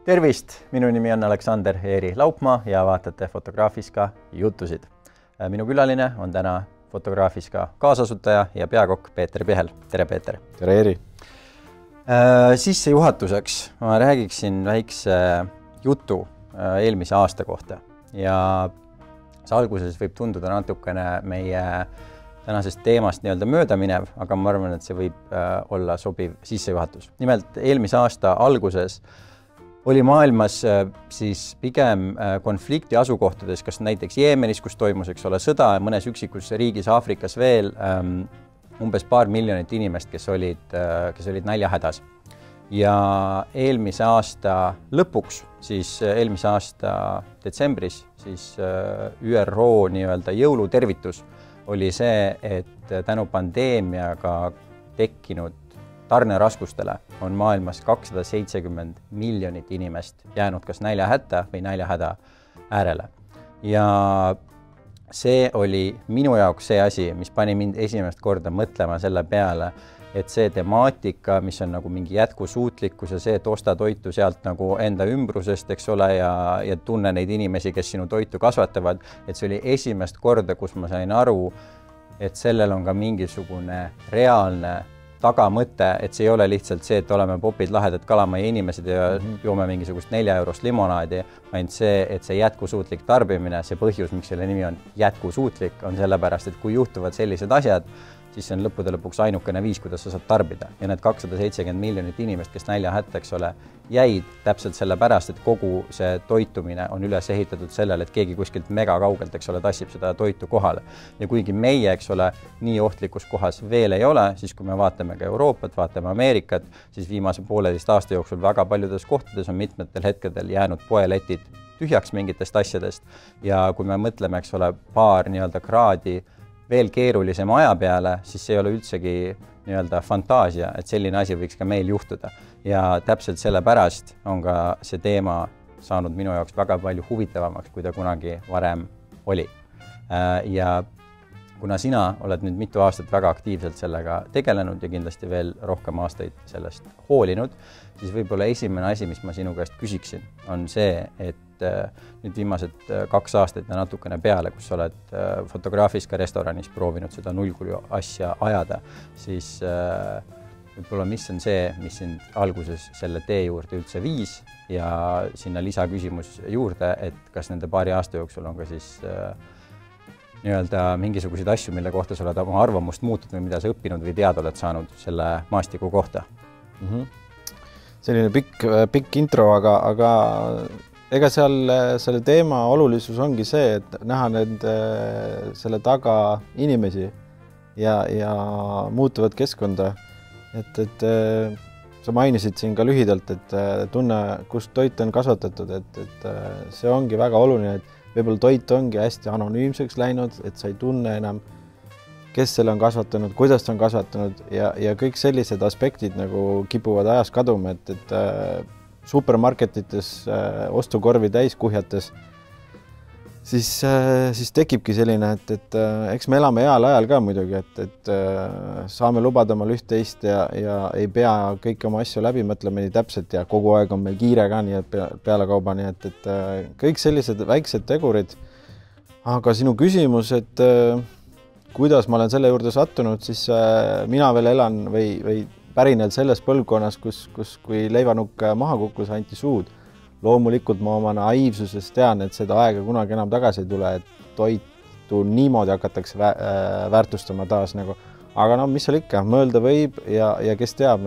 Tervist, minu nimi on Aleksander Eeri Laupmaa ja vaatate Fotograafiska jutusid. Minu külaline on täna Fotograafiska kaasasutaja ja peakokk Peeter Pihel. Tere, Peeter! Tere, Eeri! Sissejuhatuseks ma räägiksin väikse jutu eelmise aasta kohta ja see alguses võib tunduda natukene meie tänasest teemast mööda minev, aga ma arvan, et see võib olla sobiv sissejuhatus. Nimelt eelmise aasta alguses oli maailmas siis pigem konflikti asukohtades, kas näiteks Jeemenis, kus toimus sõda, mõnes üksikus riigis Aafrikas veel umbes paar miljonit inimest, kes olid näljahädas. Ja eelmise aasta lõpuks, siis eelmise aasta detsembris, siis ÜRO jõulutervitus oli see, et tänu pandeemiaga tekkinud tarneraskustele on maailmas 270 miljonit inimest jäänud kas näljahätta või näljahäda äärele. Ja see oli minu jaoks see asi, mis pani mind esimest korda mõtlema selle peale, et see temaatika, mis on nagu mingi jätkusuutlikkus ja see, et osta toitu sealt nagu enda ümbrusest, eks ole, ja tunne neid inimesi, kes sinu toitu kasvatavad, et see oli esimest korda, kus ma sain aru, et sellel on ka mingisugune reaalne tagamõte, et see ei ole lihtsalt see, et oleme popid, lahedad kalamaja inimesed ja joome mingisugust 4 eurost limonaadi, ainult see, et see jätkusuutlik tarbimine, see põhjus, miks selle nimi on jätkusuutlik, on sellepärast, et kui juhtuvad sellised asjad, siis see on lõppude lõpuks ainukene viis, kuidas sa saad tarbida. Ja need 270 miljonit inimest, kes näljahätta, eks ole, jäid täpselt sellepärast, et kogu see toitumine on üles ehitatud sellele, et keegi kuskilt mega kaugelt, eks ole, tassib seda toitu kohale. Ja kuigi meie, eks ole, nii ohtlikus kohas veel ei ole, siis kui me vaatame ka Euroopat, vaatame Ameerikat, siis viimase 1,5 aasta jooksul väga paljudes kohtades on mitmetel hetkedel jäänud poeletid tühjaks mingitest asjadest. Ja kui me mõtleme, eks ole, paar kraadi veel keerulisema aja peale, siis see ei ole üldsegi fantaasia, et selline asi võiks ka meil juhtuda. Ja täpselt sellepärast on ka see teema saanud minu jaoks väga palju huvitavamaks, kui ta kunagi varem oli. Ja kuna sina oled nüüd mitu aastat väga aktiivselt sellega tegelenud ja kindlasti veel rohkem aastaid sellest hoolinud, siis võib-olla esimene asi, mis ma sinu käest küsiksin, on see, et nüüd viimased 2 aastat ja natukene peale, kus sa oled Fotograafiska restoranis proovinud seda nullkulu asja ajada, siis võib-olla mis on see, mis sind alguses selle tee juurde üldse viis ja sinna lisaküsimus juurde, et kas nende paari aasta jooksul on ka siis mingisuguseid asju, mille kohta sa oled oma arvamust muutnud või mida sa õppinud või teada oled saanud selle maastiku kohta? Selline pikk intro, aga ega selle teema olulisus ongi see, et näha selle taga inimesi ja muutuvat keskkonda. Et sa mainisid siin ka lühidalt, et tunne, kust toit on kasvatatud, et see ongi väga oluline, et võib-olla toit ongi hästi anonüümseks läinud, et sa ei tunne enam, kes selle on kasvatanud, kuidas ta on kasvatanud ja kõik sellised aspektid nagu kipuvad ajas kaduma, et supermarketites ostukorvi täis kuhjates, siis tekibki selline, et eks me elame heal ajal ka muidugi, et saame lubada omal üht-teist ja ei pea kõiki oma asju läbi mõtlema nii täpselt ja kogu aeg on meil kiire ka nii pealekauba, nii et kõik sellised väiksed tegurid. Aga sinu küsimus, et kuidas ma olen selle juurde sattunud, siis mina veel elan või pärinel selles põlvkonnas, kus kui leivanukk maha kukkus, anti suud. Loomulikult ma oma naiivsuses tean, et seda aega kunagi enam tagasi ei tule, et toitu niimoodi hakatakse väärtustama taas. Aga mis seal ikka, mõelda võib ja kes teab.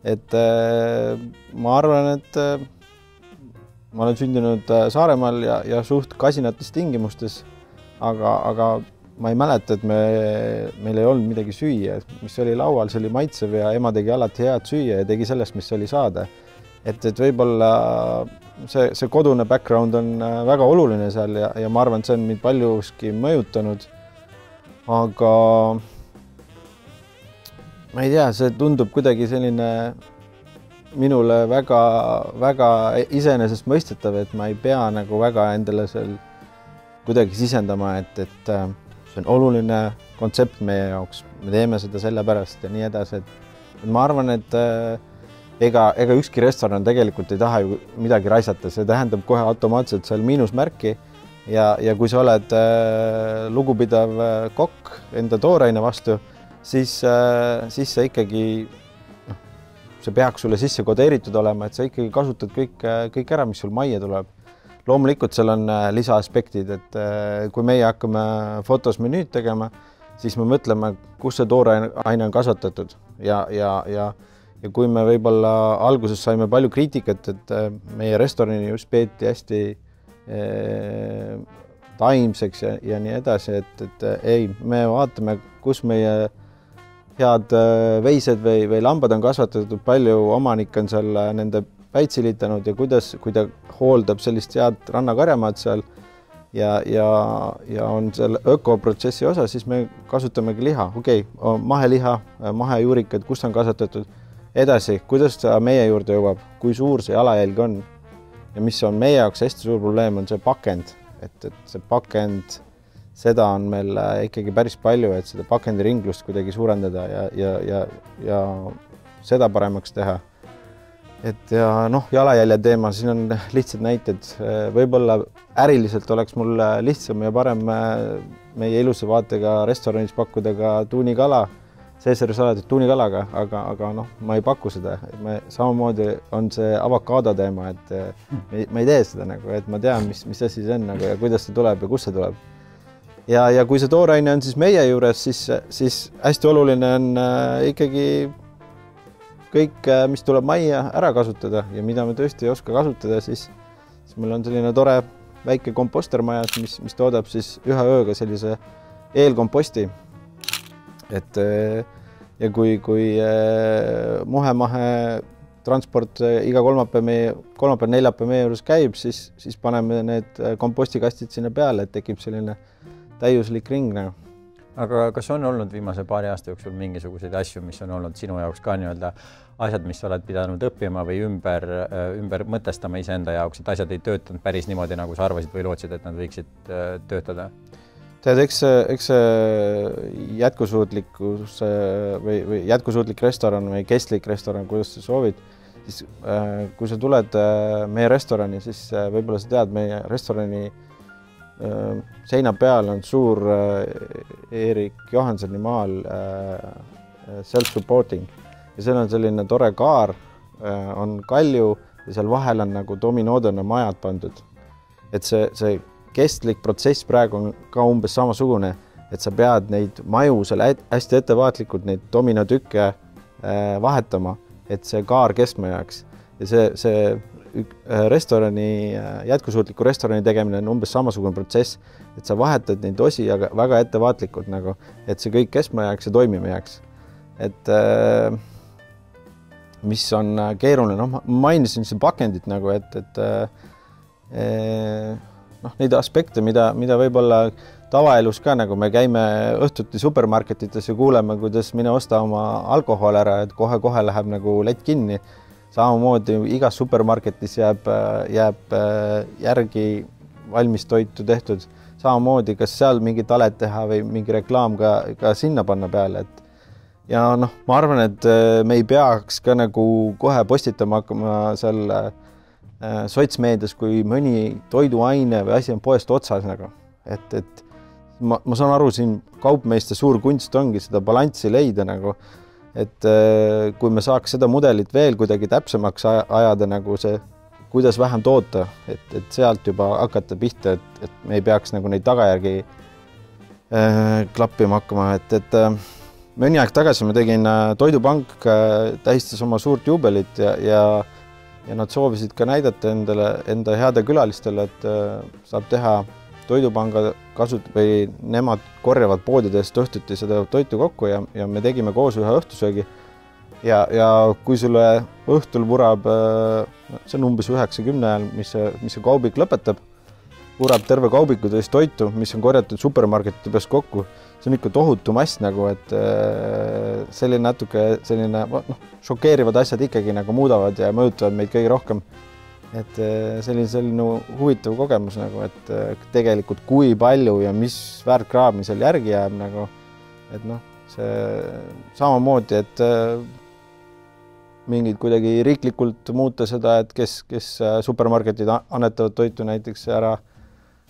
Et ma arvan, et ma olen sündinud Saaremaal ja suht kasinates tingimustes, aga ma ei mäleta, et meil ei olnud midagi süüa, mis oli laual, see oli maitsev ja ema tegi alati head süüa ja tegi sellest, mis oli saada. Et võib-olla see kodune background on väga oluline seal ja ma arvan, et see on mind paljuski mõjutanud. Aga ma ei tea, see tundub kuidagi selline minule väga iseenesest mõistetav, et ma ei pea väga endale seal kuidagi sisendama, et see on oluline kontsept meie jaoks, me teeme seda sellepärast ja nii edasi, et ma arvan, et ega ükski restoran tegelikult ei taha ju midagi raisata, see tähendab kohe automaatselt seal miinusmärki ja kui sa oled lugupidav kokk enda tooraine vastu, siis sa ikkagi, see peaks sulle sisse kodeeritud olema, et sa ikkagi kasutad kõik ära, mis sul majja tuleb. Loomulikult seal on lisaaspektid, et kui meie hakkame fotos menüüd tegema, siis me mõtleme, kus see tooraine on kasvatatud ja kui me võib-olla alguses saime palju kriitikat, et meie restorani just peeti hästi taimseks ja nii edasi, et ei, me vaatame, kus meie head veised või lambad on kasvatatud, palju omanik on seal nende päitsi litanud ja kui ta hooldab sellist head rannakarjamaad seal ja on seal ökoprotsessi osa, siis me kasutamegi liha. Okei, maheliha, mahejuurikad, kus on kasvatatud. Edasi, kuidas ta meie juurde jõuab, kui suur see jalajälg on ja mis on meie jaoks hästi suur probleem, on see pakend. Et see pakend, seda on meil ikkagi päris palju, et seda pakendiringlust kuidagi suurendada ja seda paremaks teha. Et ja jalajälje teema, siin on lihtsad näited. Võib-olla äriliselt oleks mul lihtsam ja parem meie ilusa vaatega restoranis pakkuda ka tuunikala, Caesari salatit tuunikalaga, aga ma ei paku seda. Samamoodi on see avokaado teema, et ma ei tee seda, et ma tean, mis asi see on ja kuidas see tuleb ja kus see tuleb. Ja kui see tooraine on siis meie juures, siis hästi oluline on ikkagi kõik, mis tuleb majja ära kasutada ja mida me tõesti ei oska kasutada, siis meil on selline tore väike komposter majas, mis toodab siis ühe ööga sellise eelkomposti. Et ja kui muhe-mahe transport iga kolmapäev-neljapäev meie juures käib, siis paneme need kompostikastid sinna peale, et tekib selline täiuslik ring. Aga kas on olnud viimase paari aasta jooksul mingisuguseid asju, mis on olnud sinu jaoks ka nii-öelda asjad, mis oled pidanud õppima või ümber mõtestama iseenda jaoks, et asjad ei töötanud päris niimoodi, nagu sa arvasid või lootsid, et nad võiksid töötada? Tead, eks jätkusuutlikkus või jätkusuutlik restoran või kestlik restoran, kuidas sa soovid, siis kui sa tuled meie restorani, siis võib-olla sa tead, meie restorani seina peal on suur Erik Johansoni maal self-supporting ja seal on selline tore kaar, on kalju ja seal vahel on nagu dominoodena majad pandud. Et see kestlik protsess praegu on ka umbes samasugune, et sa pead neid maju seal hästi ettevaatlikult neid dominotükke vahetama, et see kaar kestma jääks. Ja see restorani, jätkusuutliku restorani tegemine on umbes samasugune protsess, et sa vahetad neid osi aga väga ettevaatlikult, et see kõik kestma jääks ja toimima jääks. Et mis on keeruline, ma mainisin see pakendit, et neid aspekte, mida võib-olla tavaelus ka, me käime õhtuti supermarketites ja kuuleme, kuidas mine osta oma alkohol ära, et kohe läheb lett kinni. Samamoodi igas supermarketis jääb järgi valmis toitu tehtud. Samamoodi, kas seal mingi talet teha või mingi reklaam ka sinna panna peale. Ja ma arvan, et me ei peaks ka kohe postitama hakkama seal sotsmeedias, kui mõni toiduaine või asi on poest otsas. Et ma saan aru, siin kaupmeeste suur kunst ongi seda balanssi leida. Et kui me saaks seda mudelit veel kuidagi täpsemaks ajada, see, kuidas vähem toota, et sealt juba hakata pihta, et me ei peaks neid tagajärgi klappima hakkama. Et mõni aeg tagasi ma tegin Toidupank, tähistas oma suurt juubelit ja nad soovisid ka näidata enda heade külalistele, et saab teha Toidupanga või nemad korjavad poodidest õhtuti seda toitu kokku ja me tegime koos ühe õhtusöögi. Ja kui sulle õhtul vurab, see on umbes 9-10 ajal, mis see kaubik lõpetab, vurab terve kaubiku tõest toitu, mis on korjatud supermarketide peast kokku. See on ikka tohutu mass, et selline natuke šokeerivad asjad ikkagi muudavad ja mõjutavad meid kõige rohkem. Et selline huvitav kogemus, et tegelikult kui palju ja mis väärtkraami seal järgi jääb, et see samamoodi, et mingid kuidagi riiklikult muuta seda, et kes supermarketid annetavad toitu näiteks ära,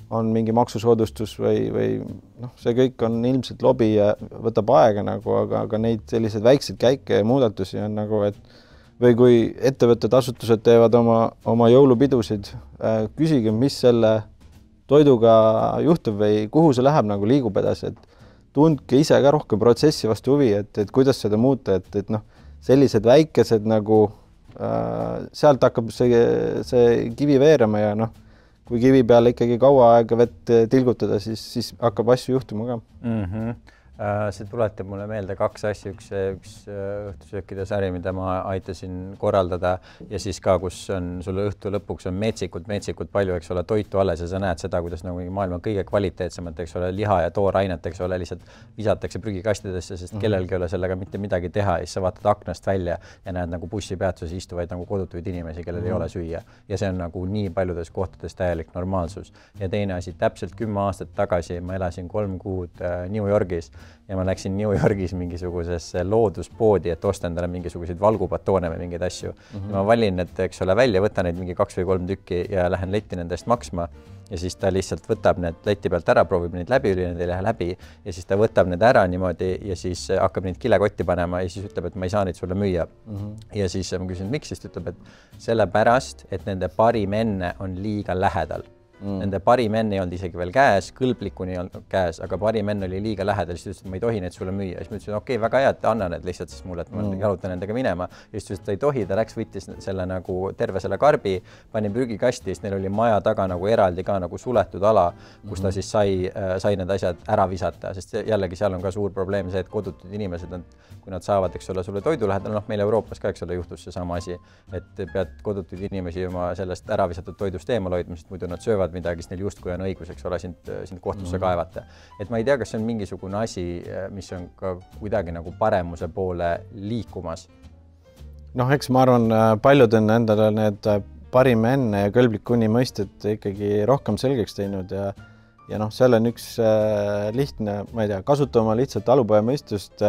on mingi maksusoodustus või noh, see kõik on ilmselt lobi ja võtab aega nagu, aga neid selliseid väikseid käike ja muudatusi on nagu, et või kui ettevõtted, asutused teevad oma jõulupidusid, küsige, mis selle toiduga juhtub või kuhu see läheb nagu liigub edasi, et tundke ise ka rohkem protsessi vastu huvi, et kuidas seda muuta, et noh, sellised väikesed nagu sealt hakkab see kivi veerema ja noh, kui kivi peale ikkagi kaua aega vett tilgutada, siis hakkab asju juhtuma ka. See tuletab mulle meelde kaks asja, üks õhtusöökide sari, mida ma aitasin korraldada ja siis ka, kus on sulle õhtu lõpuks on metsikult palju, eks ole, toitu alles ja sa näed seda, kuidas nagu maailma kõige kvaliteetsemad, eks ole, liha ja toorainet, eks ole, lihtsalt visatakse prügikastidesse, sest kellelgi ei ole sellega mitte midagi teha ja siis sa vaatad aknast välja ja näed nagu bussipeatuses istuvaid nagu kodutuid inimesi, kellel ei ole süüa ja see on nagu nii paljudes kohtades täielik normaalsus. Ja teine asi, täpselt 10 aastat tagasi ma elasin 3 kuud New Yorgis ja ma läksin New Yorgis mingisugusesse looduspoodi, et osta endale mingisuguseid valgupatoone või mingeid asju. Ja ma valin need, eks ole, välja, võtan neid mingi 2 või 3 tükki ja lähen letti nendest maksma ja siis ta lihtsalt võtab need leti pealt ära, proovib neid läbi, need ei lähe läbi ja siis ta võtab need ära niimoodi ja siis hakkab neid kilekotti panema ja siis ütleb, et ma ei saa neid sulle müüa. Ja siis ma küsin, miks, siis ütleb, et sellepärast, et nende parim enne on liiga lähedal. Nende parim enne ei olnud isegi veel käes, kõlblikuni ei olnud käes, aga parim enne oli liiga lähedal, siis ütles, et ma ei tohi neid sulle müüa. Siis ma ütlesin, okei, väga hea, et anna need lihtsalt siis mulle, et ma jalutan nendega minema. Ja siis ütles, et ta ei tohi, ta läks, võttis selle nagu terve selle karbi, pani prügikasti, siis neil oli maja taga nagu eraldi ka nagu suletud ala, kus ta siis sai need asjad ära visata, sest jällegi seal on ka suur probleem see, et kodutud inimesed on, kui nad saavad, eks ole, sulle toidu lähedal, noh, meil Euroopas ka, eks ole, juhtus see sama asi, et pead kodutud inimesi oma sellest ära visatud toidust eemal hoidma, sest muidu nad söövad midagi, siis neil justkui on õigus, eks ole, sind kohtusse kaevata. Et ma ei tea, kas see on mingisugune asi, mis on ka kuidagi nagu paremuse poole liikumas. Noh, eks ma arvan, paljud on endale need parim enne ja kõlblikuni mõisted ikkagi rohkem selgeks teinud ja noh, seal on üks lihtne, ma ei tea, kasuta oma lihtsalt talupoja mõistust,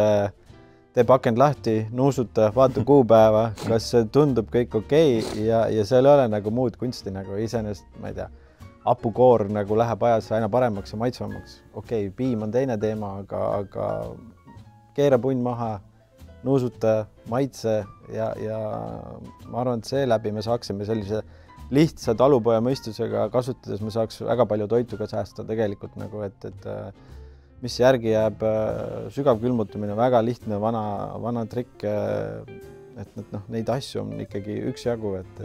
tee pakend lahti, nuusuta, vaata kuupäeva, kas see tundub kõik okei ja seal ei ole nagu muud kunsti nagu iseenesest, ma ei tea, hapukoor nagu läheb ajas aina paremaks ja maitsvamaks. Okei, piim on teine teema, aga keera punn maha, nuusuta, maitse ja ma arvan, et seeläbi me saaksime sellise lihtsa talupoja mõistusega kasutades, me saaks väga palju toitu ka säästa tegelikult nagu, et mis järgi jääb sügav külmutamine, väga lihtne vana trikk, et noh, neid asju on ikkagi üksjagu, et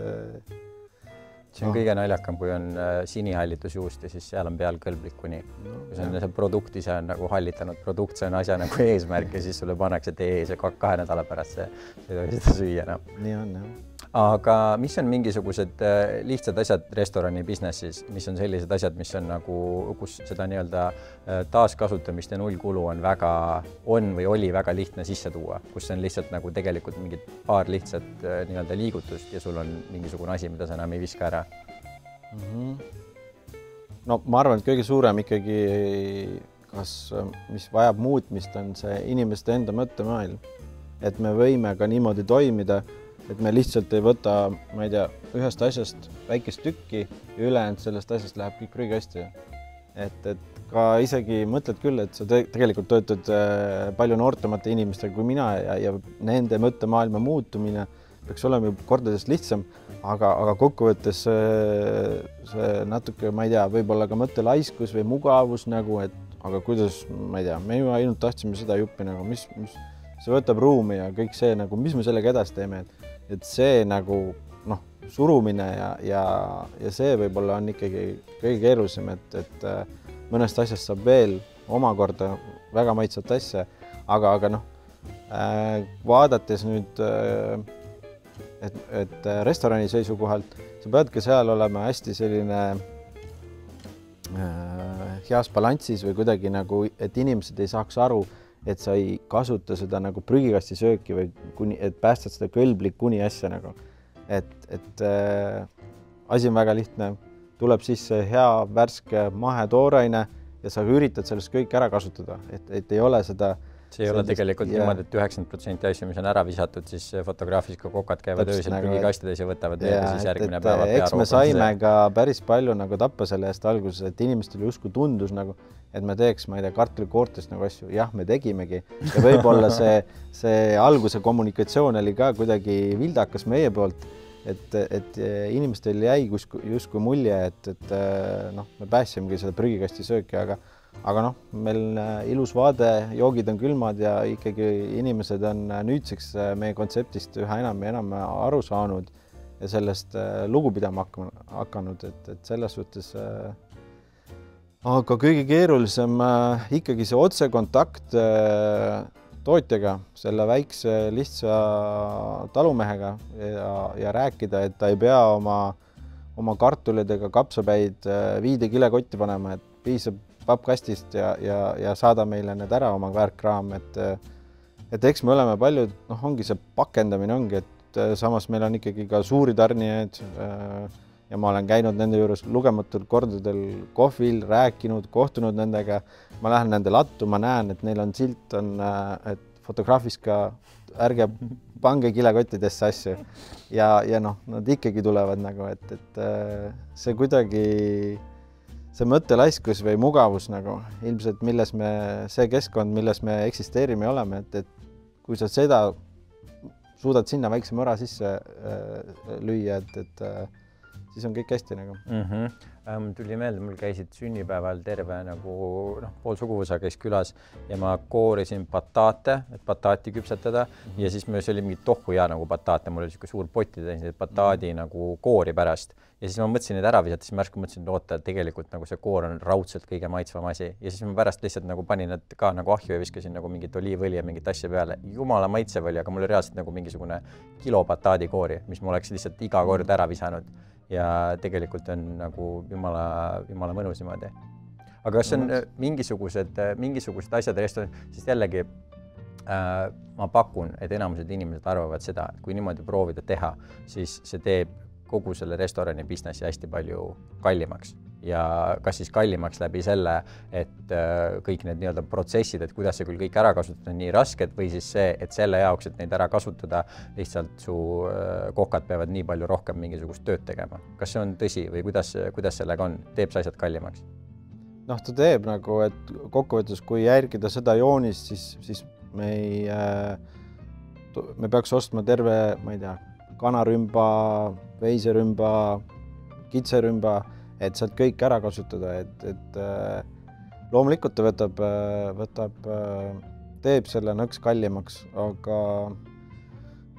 see on kõige naljakam, kui on sinihallitusjuust ja siis seal on peal kõlblikuni. Kui see produkt ise on nagu hallitanud produkt, see on asja nagu eesmärk ja siis sulle pannakse see 2 nädala pärast see ei tohi seda süüa. No. Nii on, jah. Aga mis on mingisugused lihtsad asjad restorani businessis, mis on sellised asjad, mis on nagu, kus seda nii-öelda taaskasutamist ja nullkulu on või oli väga lihtne sisse tuua, kus on lihtsalt nagu tegelikult mingid paar lihtsat nii-öelda liigutust ja sul on mingisugune asi, mida sa enam ei viska ära? No ma arvan, et kõige suurem ikkagi, mis vajab muutmist, on see inimeste enda mõttemaailm, et me võime ka niimoodi toimida, et me lihtsalt ei võta, ma ei tea, ühest asjast väikest tükki ja ülejäänud sellest asjast läheb kõik prügikasti. Et ka isegi mõtled küll, et sa tegelikult töötad palju noortemate inimestega kui mina ja nende mõttemaailma muutumine peaks olema ju kordades lihtsam, aga kokkuvõttes see natuke, ma ei tea, võib-olla ka mõttelaiskus või mugavus nagu, et aga kuidas, ma ei tea, me ju ainult tahtsime seda juppi nagu, mis see võtab ruumi ja kõik see nagu, mis me sellega edasi teeme, et see nagu noh, surumine ja see võib-olla on ikkagi kõige keerulisem, et mõnest asjast saab veel omakorda väga maitsvat asja, aga noh, vaadates nüüd, et restorani seisukohalt, sa peadki seal olema hästi selline heas balanssis või kuidagi nagu, et inimesed ei saaks aru, et sa ei kasuta seda nagu prügikasti sööki või et päästad seda kõlblikuni asja nagu. Et asi on väga lihtne, tuleb sisse hea värske mahe tooraine ja sa üritad sellest kõik ära kasutada, et ei ole seda see ei ole tegelikult niimoodi, et 90% asju, mis on ära visatud, siis fotograafis ka kokad käivad öösel prügikastides ja võtavad veed ja siis järgmine päeva eks me saime ka päris palju nagu tappa selle eest alguses, et inimestel justkui tundus nagu, et me teeks, ma ei tea, kartulikoortest nagu asju. Jah, me tegimegi ja võib-olla see alguse kommunikatsioon oli ka kuidagi vildakas meie poolt, et inimestel jäi justkui mulje, et noh, me pääsimegi seda prügikasti sööki, aga noh, meil ilus vaade, joogid on külmad ja ikkagi inimesed on nüüdseks meie kontseptist üha enam ja enam aru saanud ja sellest lugu pidama hakanud, et selles suhtes aga kõige keerulisem ikkagi see otsekontakt tootjaga, selle väikse lihtsa talumehega ja rääkida, et ta ei pea oma kartulid ega kapsapäid viide kilekotti panema, et piisab pappkastist ja saada meile need ära oma väärkraam, et eks me oleme palju, noh, ongi see pakendamine ongi, et samas meil on ikkagi ka suuri tarnijaid ja ma olen käinud nende juures lugematul kordadel kohvil, rääkinud, kohtunud nendega, ma lähen nende lattu, ma näen, et neil on silt, et fotograafis ka ärge pange kilekottidesse asju ja noh, nad ikkagi tulevad nagu, et see kuidagi see mõttelaiskus või mugavus nagu ilmselt, see keskkond, milles me eksisteerime ja oleme, et kui sa seda suudad sinna väikse mõra sisse lüüa, et siis on kõik hästi nagu. Tuli meelde, mul käisid sünnipäeval terve nagu pool suguvõsa käis külas ja ma koorisin bataate, et bataati küpsetada ja siis meil oli mingi tohku ja nagu bataate, mul oli siuke suur poti täis bataadi nagu koori pärast ja siis ma mõtlesin neid ära visata, siis ma järsku mõtlesin, et oota, tegelikult nagu see koor on raudselt kõige maitsvam asi ja siis ma pärast lihtsalt nagu panin nad ka nagu ahju ja viskasin nagu mingit oliivõli ja mingit asja peale. Jumala maitsev oli, aga mul oli reaalselt nagu mingisugune kilo bataadi koori, mis ma oleks lihtsalt iga kord ära visanud. Ja tegelikult on nagu jumala mõnus niimoodi. Aga kas on mingisugused asjad restoran, siis jällegi ma pakun, et enamused inimesed arvavad seda, et kui niimoodi proovida teha, siis see teeb kogu selle restorani businessi hästi palju kallimaks ja kas siis kallimaks läbi selle, et kõik need nii-öelda protsessid, et kuidas see küll kõik ära kasutada on nii rasked või siis see, et selle jaoks, et neid ära kasutada, lihtsalt su kokad peavad nii palju rohkem mingisugust tööd tegema. Kas see on tõsi või kuidas sellega on? Teeb see asjad kallimaks? Noh, ta teeb nagu, et kokkuvõttes, kui järgida seda joonist, siis me peaks ostma terve, ma ei tea, kanarümba, veiserümba, kitserümba, et sealt kõik ära kasutada, et loomulikult ta teeb selle nõks kallimaks, aga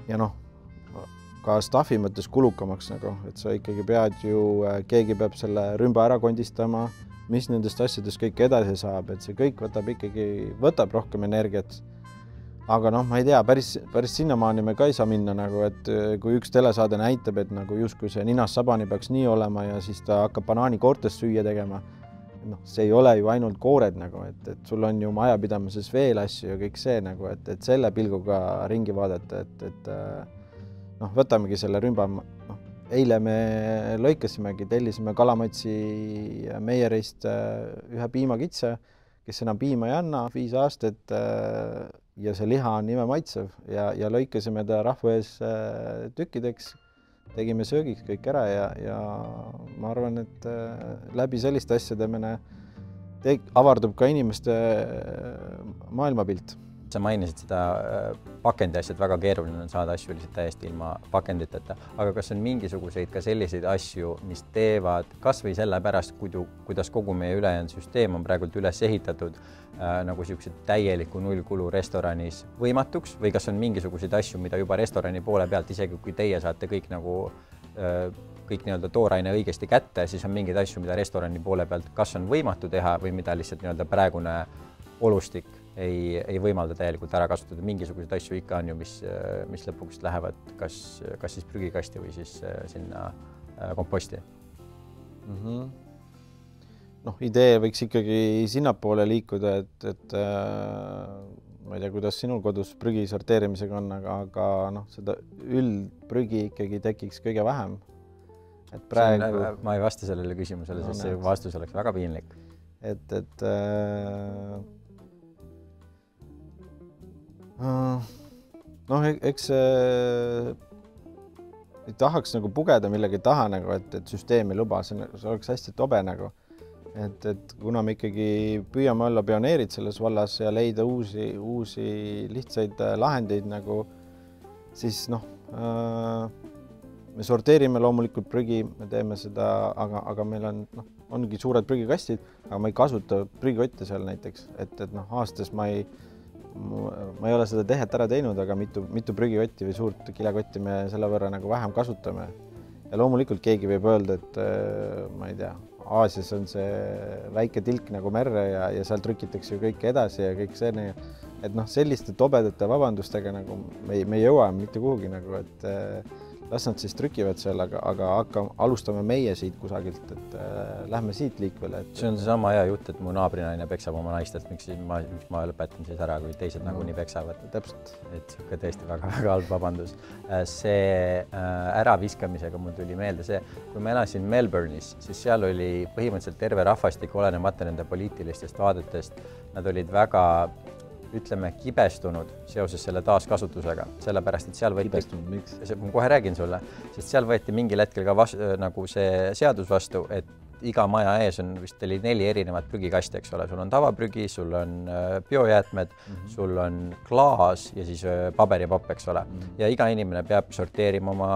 ja noh, ka staffi mõttes kulukamaks nagu, et sa ikkagi pead ju, keegi peab selle rümba ära kondistama, mis nendest asjadest kõik edasi saab, et see kõik võtab rohkem energiat. Aga noh, ma ei tea, päris sinnamaani me ka ei saa minna nagu, et kui üks telesaade näitab, et nagu justkui see ninas sabani peaks nii olema ja siis ta hakkab banaanikoortest süüa tegema. Noh, see ei ole ju ainult koored nagu, et sul on ju majapidamises veel asju ja kõik see nagu, et selle pilguga ringi vaadata, et noh, võtamegi selle rümba, noh, eile me lõikasimegi, tellisime Kalamatsi Meierist ühe piimakitse, kes enam piima ei anna, 5 aastat ja see liha on nime maitsev ja lõikasime ta rahva ees tükkideks, tegime söögiks kõik ära ja ma arvan, et läbi selliste asjade avardub ka inimeste maailmapilt. Sa mainisid seda pakendi asjad, väga keeruline on saada asju lihtsalt täiesti ilma pakenditeta, aga kas on mingisuguseid ka selliseid asju, mis teevad kas või sellepärast, kuidas kogu meie ülejäänud süsteem on praegult üles ehitatud nagu siuksed täieliku nullkulu restoranis võimatuks või kas on mingisuguseid asju, mida juba restorani poole pealt, isegi kui teie saate kõik nagu kõik nii-öelda tooraine õigesti kätte, siis on mingeid asju, mida restorani poole pealt kas on võimatu teha või mida lihtsalt nii-öelda praegune olustik ei võimalda täielikult ära kasutada. Mingisugused asju ikka on ju, mis lõpuks lähevad kas siis prügikasti või siis sinna komposti. Noh, idee võiks ikkagi sinnapoole liikuda, et ma ei tea, kuidas sinul kodus prügi sorteerimisega on, aga noh, seda üldprügi ikkagi tekiks kõige vähem. Et praegu... Ma ei vasta sellele küsimusele, sest see vastus oleks väga piinlik. Noh, eks ei tahaks nagu pugeda millegi taha nagu, et süsteem ei luba, see oleks hästi tobe nagu. Et kuna me ikkagi püüame olla pioneerid selles vallas ja leida uusi lihtsaid lahendeid nagu, siis me sorteerime loomulikult prügi, me teeme seda, aga meil ongi suured prügikastid, aga ma ei kasuta prügikotte seal näiteks, et aastas ma ei ole seda tehet ära teinud, aga mitu prügikotti või suurt kilekotti me selle võrra nagu vähem kasutame. Ja loomulikult keegi võib öelda, et ma ei tea, Aasias on see väike tilk nagu merre ja seal trükitakse ju kõike edasi ja kõik see, et selliste tobedate vabandustega nagu me ei jõua mitte kuhugi nagu, et las nad siis trükivad seal, aga alustame meie siit kusagilt, et lähme siit liikvele. See on seesama hea jutt, et mu naabrinaine peksab oma naistelt, miks ma lõpetan siis ära, kui teised nagunii peksavad. Täpselt. Et siuke tõesti väga halb vabandus. See äraviskamisega mul tuli meelde see, kui ma elasin Melbourne'is, siis seal oli põhimõtteliselt terve rahvastik olenemata nende poliitilistest vaadetest. Nad olid väga ütleme, kibestunud seoses selle taaskasutusega, sellepärast, et seal ma kohe räägin sulle, sest seal võeti mingil hetkel ka nagu see seadus vastu, et iga maja ees on vist 4 erinevat prügikasti, eks ole, sul on tavaprügi, sul on biojäätmed, sul on klaas ja siis paberipapp, eks ole, ja iga inimene peab sorteerima oma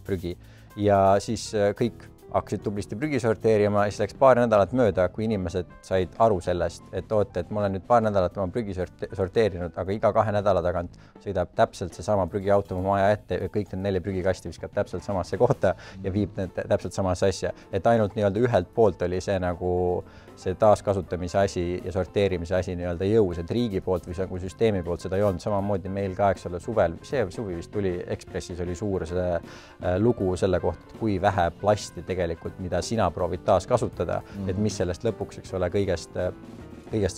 prügi ja siis kõik hakkasid tublisti prügi sorteerima, siis läks paar nädalat mööda, kui inimesed said aru sellest, et oote, et ma olen nüüd paar nädalat oma prügi sorteerinud, aga iga 2 nädala tagant sõidab täpselt seesama prügiauto mu maja ette ja kõik need 4 prügikasti viskab täpselt samasse kohta ja viib need täpselt samasse asja. Et ainult nii-öelda ühelt poolt oli see nagu see taaskasutamise asi ja sorteerimise asi nii-öelda jõus, et riigi poolt või nagu süsteemi poolt seda ei olnud. Samamoodi meil ka, eks ole, suvi vist tuli Ekspressis oli suur see lugu selle kohta, kui vähe plasti tegelikult, mida sina proovid taaskasutada, et mis sellest lõpuks, eks ole, kõigest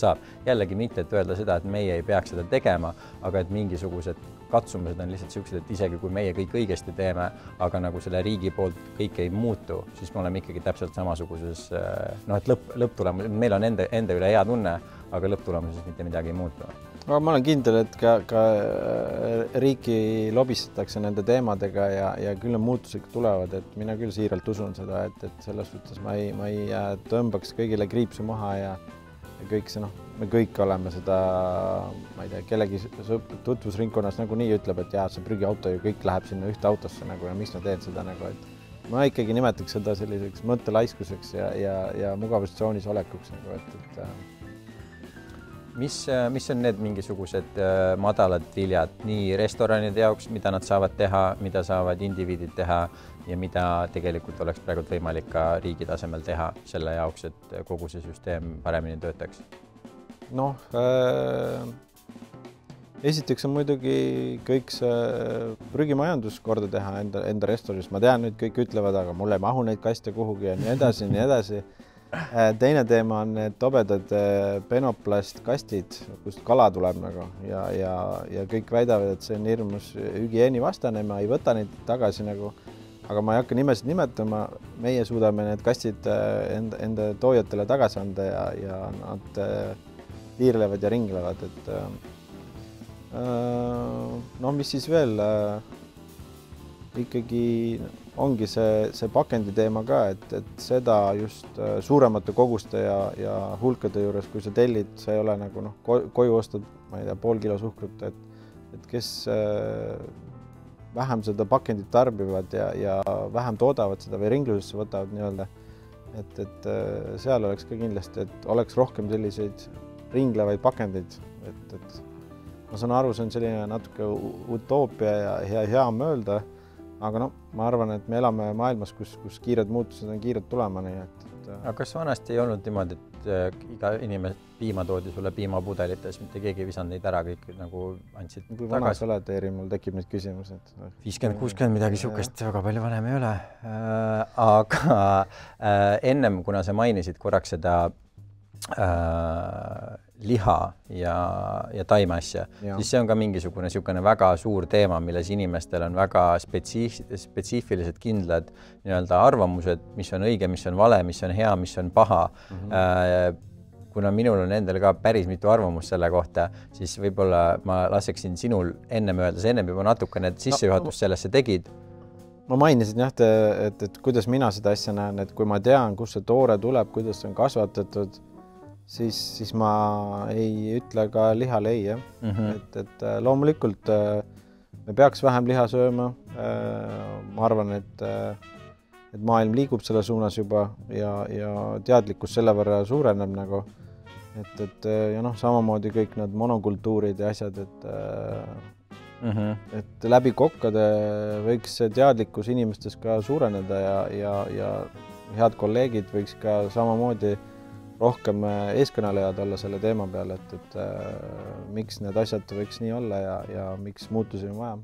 saab. Jällegi mitte, et öelda seda, et meie ei peaks seda tegema, aga et mingisugused katsumused on lihtsalt sellised, et isegi kui meie kõik õigesti teeme, aga nagu selle riigi poolt kõik ei muutu, siis me oleme ikkagi täpselt samasuguses, et lõpptulemus, meil on enda üle hea tunne, aga lõpptulemuses mitte midagi ei muutu. Ma olen kindel, et ka riiki lobistatakse nende teemadega ja küll need muutused tulevad, et mina küll siiralt usun seda, et selles suhtes ma ei tõmbaks kõigile kriipsu maha ja kõik see, me kõik oleme seda, ma ei tea, kellegi tutvusringkonnas nagunii ütleb, et jaa, see prügiauto ju kõik läheb sinna ühte autosse nagu ja miks ma teen seda nagu, et ma ikkagi nimetaks seda selliseks mõttelaiskuseks ja mugavustsoonis olekuks nagu, Mis on need mingisugused madalad viljad nii restoranide jaoks, mida nad saavad teha, mida saavad indiviidid teha ja mida tegelikult oleks praegu võimalik ka riigi tasemel teha selle jaoks, et kogu see süsteem paremini töötaks? Esiteks on muidugi kõik see prügimajandus korda teha enda restoranis. Ma tean, nüüd kõik ütlevad, aga mulle ei mahu neid kaste kuhugi ja nii edasi. Teine teema on need tobedad penoplast-kastid, kust kala tuleb nagu ja kõik väidavad, et see on hirmus hügieenivastane, ma ei võta neid tagasi nagu, aga ma ei hakka nimesid nimetama, meie suudame need kastid enda toojatele tagasi anda ja nad tiirlevad ja ringlevad, et mis siis veel ikkagi ongi see pakendi teema ka, et seda just suuremate koguste ja hulkade juures, kui sa tellid, sa ei ole nagu koju ostad, ma ei tea, pool kilo suhkrut, et kes vähem seda pakendit tarbivad ja vähem toodavad seda või ringlusesse võtavad nii-öelda, et seal oleks ka kindlasti, et oleks rohkem selliseid ringlevaid pakendeid, et ma saan aru, see on selline natuke utoopia ja hea mõelda, aga ma arvan, et me elame maailmas, kus kiired muutused on kiired tulema, nii et aga kas vanasti ei olnud niimoodi, et iga inimene piima toodi sulle piimapudelites, mitte keegi ei visanud neid ära, kõik nagu andsid kui vana sa oled, Eeri, mul tekib need küsimused. 50-60 midagi sihukest, väga palju vanem ei ole. Aga ennem, kuna sa mainisid korraks seda liha ja taimeasja, siis see on ka mingisugune väga suur teema, milles inimestel on väga spetsiifilised kindlad nii-öelda arvamused, mis on õige, mis on vale, mis on hea, mis on paha. kuna minul on endal ka päris mitu arvamust selle kohta, siis võib-olla ma laseksin sinul ennem öelda, sa ennem juba natukene sissejuhatust sellesse tegid. Ma mainisin jah, et kuidas mina seda asja näen, et kui ma tean, kus see toore tuleb, kuidas see on kasvatatud, siis ma ei ütle ka lihale ei, jah. Et loomulikult me peaks vähem liha sööma. Ma arvan, et maailm liigub selle suunas juba ja teadlikkus selle võrra suureneb nagu. Ja samamoodi kõik need monokultuurid ja asjad, et läbi kokkade võiks see teadlikkus inimestes ka suureneda ja head kolleegid võiks ka samamoodi rohkem eeskõnelejad olla selle teema peale, et miks need asjad võiks nii olla ja miks muutusi on vaja.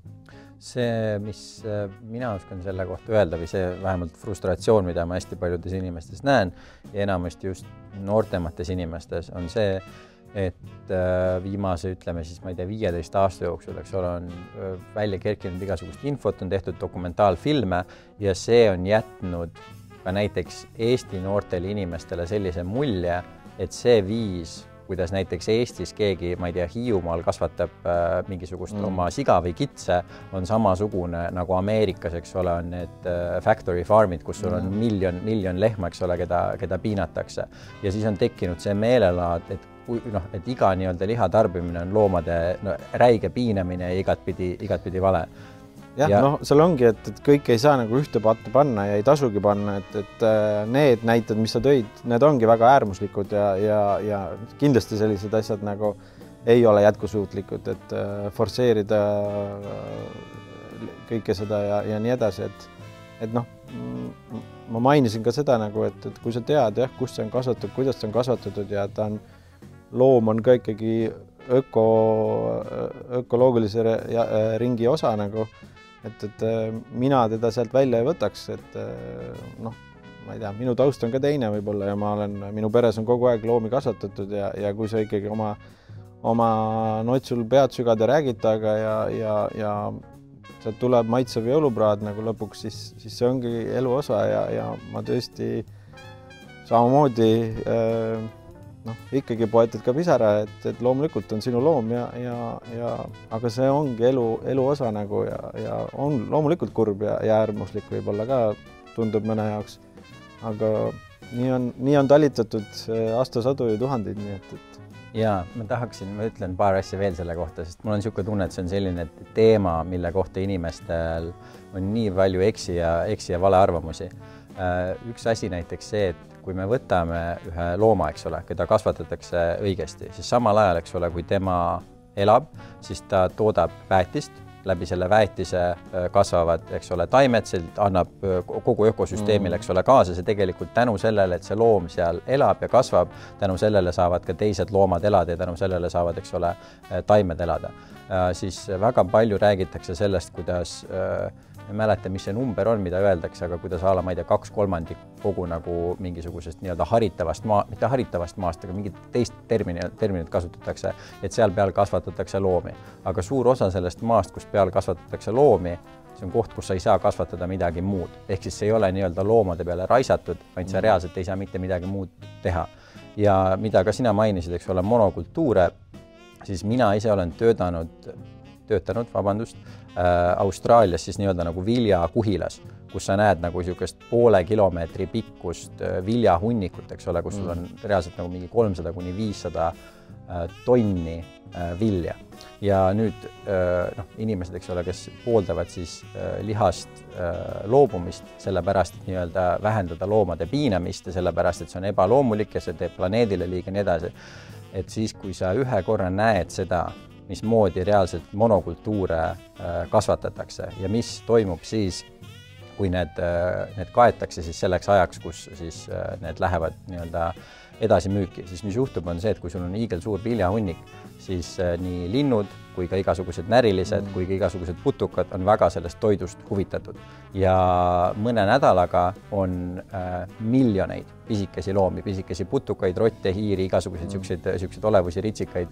See, mis mina oskan selle kohta öelda või see vähemalt frustratsioon, mida ma hästi paljudes inimestes näen ja enamasti just noortemates inimestes on see, et viimase, ütleme siis, ma ei tea, 15 aasta jooksul, eks ole, on välja kerkinud igasugust infot, on tehtud dokumentaalfilme ja see on jätnud ka näiteks Eesti noortele inimestele sellise mulje, et see viis, kuidas näiteks Eestis keegi, ma ei tea, Hiiumaal kasvatab mingisugust oma siga või kitse, on samasugune nagu Ameerikas, eks ole, on need factory farmid, kus sul on miljon lehma, eks ole, keda piinatakse. Ja siis on tekkinud see meelelaad, et iga nii-öelda liha tarbimine on loomade räige piinamine ja igatpidi vale. Jah, seal ongi, et kõik ei saa nagu ühte patta panna ja ei tasugi panna, et need näited, mis sa tõid, need ongi väga äärmuslikud ja kindlasti sellised asjad nagu ei ole jätkusuutlikud, et forsseerida kõike seda ja nii edasi, et ma mainisin ka seda nagu, et kui sa tead, jah, kus see on kasvatatud, kuidas see on kasvatatud ja loom on ka ikkagi ökoloogilise ringi osa nagu, et mina teda sealt välja ei võtaks, et ma ei tea, minu taust on ka teine võib-olla ja minu peres on kogu aeg loomi kasvatatud ja kui sa ikkagi oma notsul pead sügad ja räägid taga ja sealt tuleb maitsev jõulupraad nagu lõpuks, siis see ongi elu osa ja ma tõesti samamoodi ikkagi poetad ka pisara, et loomulikult on sinu loom aga see ongi elu osa nagu ja on loomulikult kurb ja äärmuslik võib-olla ka tundub mõne jaoks, aga nii on talitatud aastasadu ja tuhandeid, nii et. Ja ma ütlen paar asja veel selle kohta, sest mul on niisugune tunne, et see on selline teema, mille kohta inimestel on nii palju eksi ja vale arvamusi. Üks asi näiteks see, et kui me võtame ühe looma, eks ole, keda kasvatatakse õigesti, siis samal ajal, eks ole, kui tema elab, siis ta toodab väetist, läbi selle väetise kasvavad, eks ole, taimed, see annab kogu ökosüsteemile, eks ole, kaasa, see tegelikult tänu sellele, et see loom seal elab ja kasvab, tänu sellele saavad ka teised loomad elada ja tänu sellele saavad, eks ole, taimed elada. Siis väga palju räägitakse sellest, kuidas ma ei mäleta, mis see number on, mida öeldakse, aga kuidas ma ei tea, 2/3 kogu nagu mingisugusest nii-öelda haritavast mitte haritavast maast, aga mingit teist terminit kasutatakse, et seal peal kasvatatakse loomi. Aga suur osa sellest maast, kus peal kasvatatakse loomi, see on koht, kus sa ei saa kasvatada midagi muud. Ehk siis see ei ole nii-öelda loomade peale raisatud, vaid sa reaalselt ei saa mitte midagi muud teha. Ja mida ka sina mainisid, eks ole, monokultuure, siis mina ise olen töötanud Austraalias siis nii-öelda nagu viljakuhilas, kus sa näed nagu niisugust 0,5 kilomeetri pikkust viljahunnikut, eks ole, kus sul on reaalselt nagu mingi 300–500 tonni vilja. Ja nüüd inimesed, eks ole, kes pooldavad siis lihast loobumist, sellepärast, et nii-öelda vähendada loomade piinamist ja sellepärast, et see on ebaloomulik ja see teeb planeedile liiga nii edasi. Et siis, kui sa ühe korra näed seda, mismoodi reaalselt monokultuure kasvatatakse ja mis toimub siis, kui need kaetakse siis selleks ajaks, kus siis need lähevad nii-öelda edasi müüki, siis mis juhtub on see, et kui sul on hiigel suur viljahunnik, siis nii linnud kui ka igasugused närilised kui ka igasugused putukad on väga sellest toidust huvitatud. Ja mõne nädalaga on miljoneid pisikesi loomi, pisikesi putukaid, rotte, hiiri, igasuguseid siukseid olevusi, ritsikaid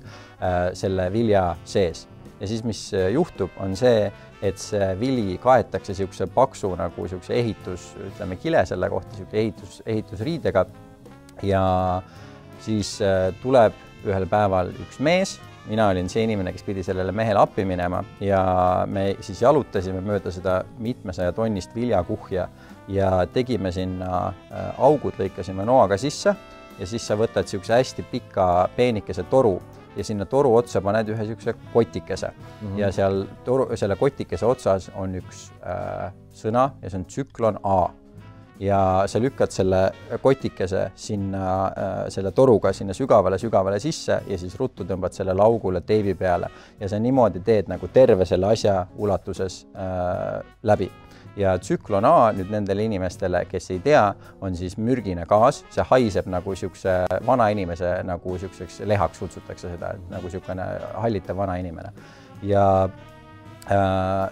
selle vilja sees. Ja siis, mis juhtub, on see, et see vili kaetakse siukse paksu nagu siukse kile selle kohta, siuke ehitusriidega ja siis tuleb ühel päeval üks mees, mina olin see inimene, kes pidi sellele mehele appi minema ja me siis jalutasime mööda seda mitmesaja tonnist viljakuhja ja tegime sinna augud, lõikasime noaga sisse ja siis sa võtad niisuguse hästi pika peenikese toru ja sinna toru otsa paned ühe niisuguse kotikese ja seal selle kotikese otsas on üks sõna ja see on tsüklon A. Ja sa lükkad selle kotikese sinna selle toruga sinna sügavale sisse ja siis ruttu tõmbad selle laugule teibi peale ja sa niimoodi teed nagu terve selle asja ulatuses läbi. Ja tsüklon A nüüd nendele inimestele, kes ei tea, on siis mürgine gaas, see haiseb nagu niisuguse vana inimese, nagu niisuguseks lehaks kutsutakse seda, nagu niisugune hallitav vana inimene. Ja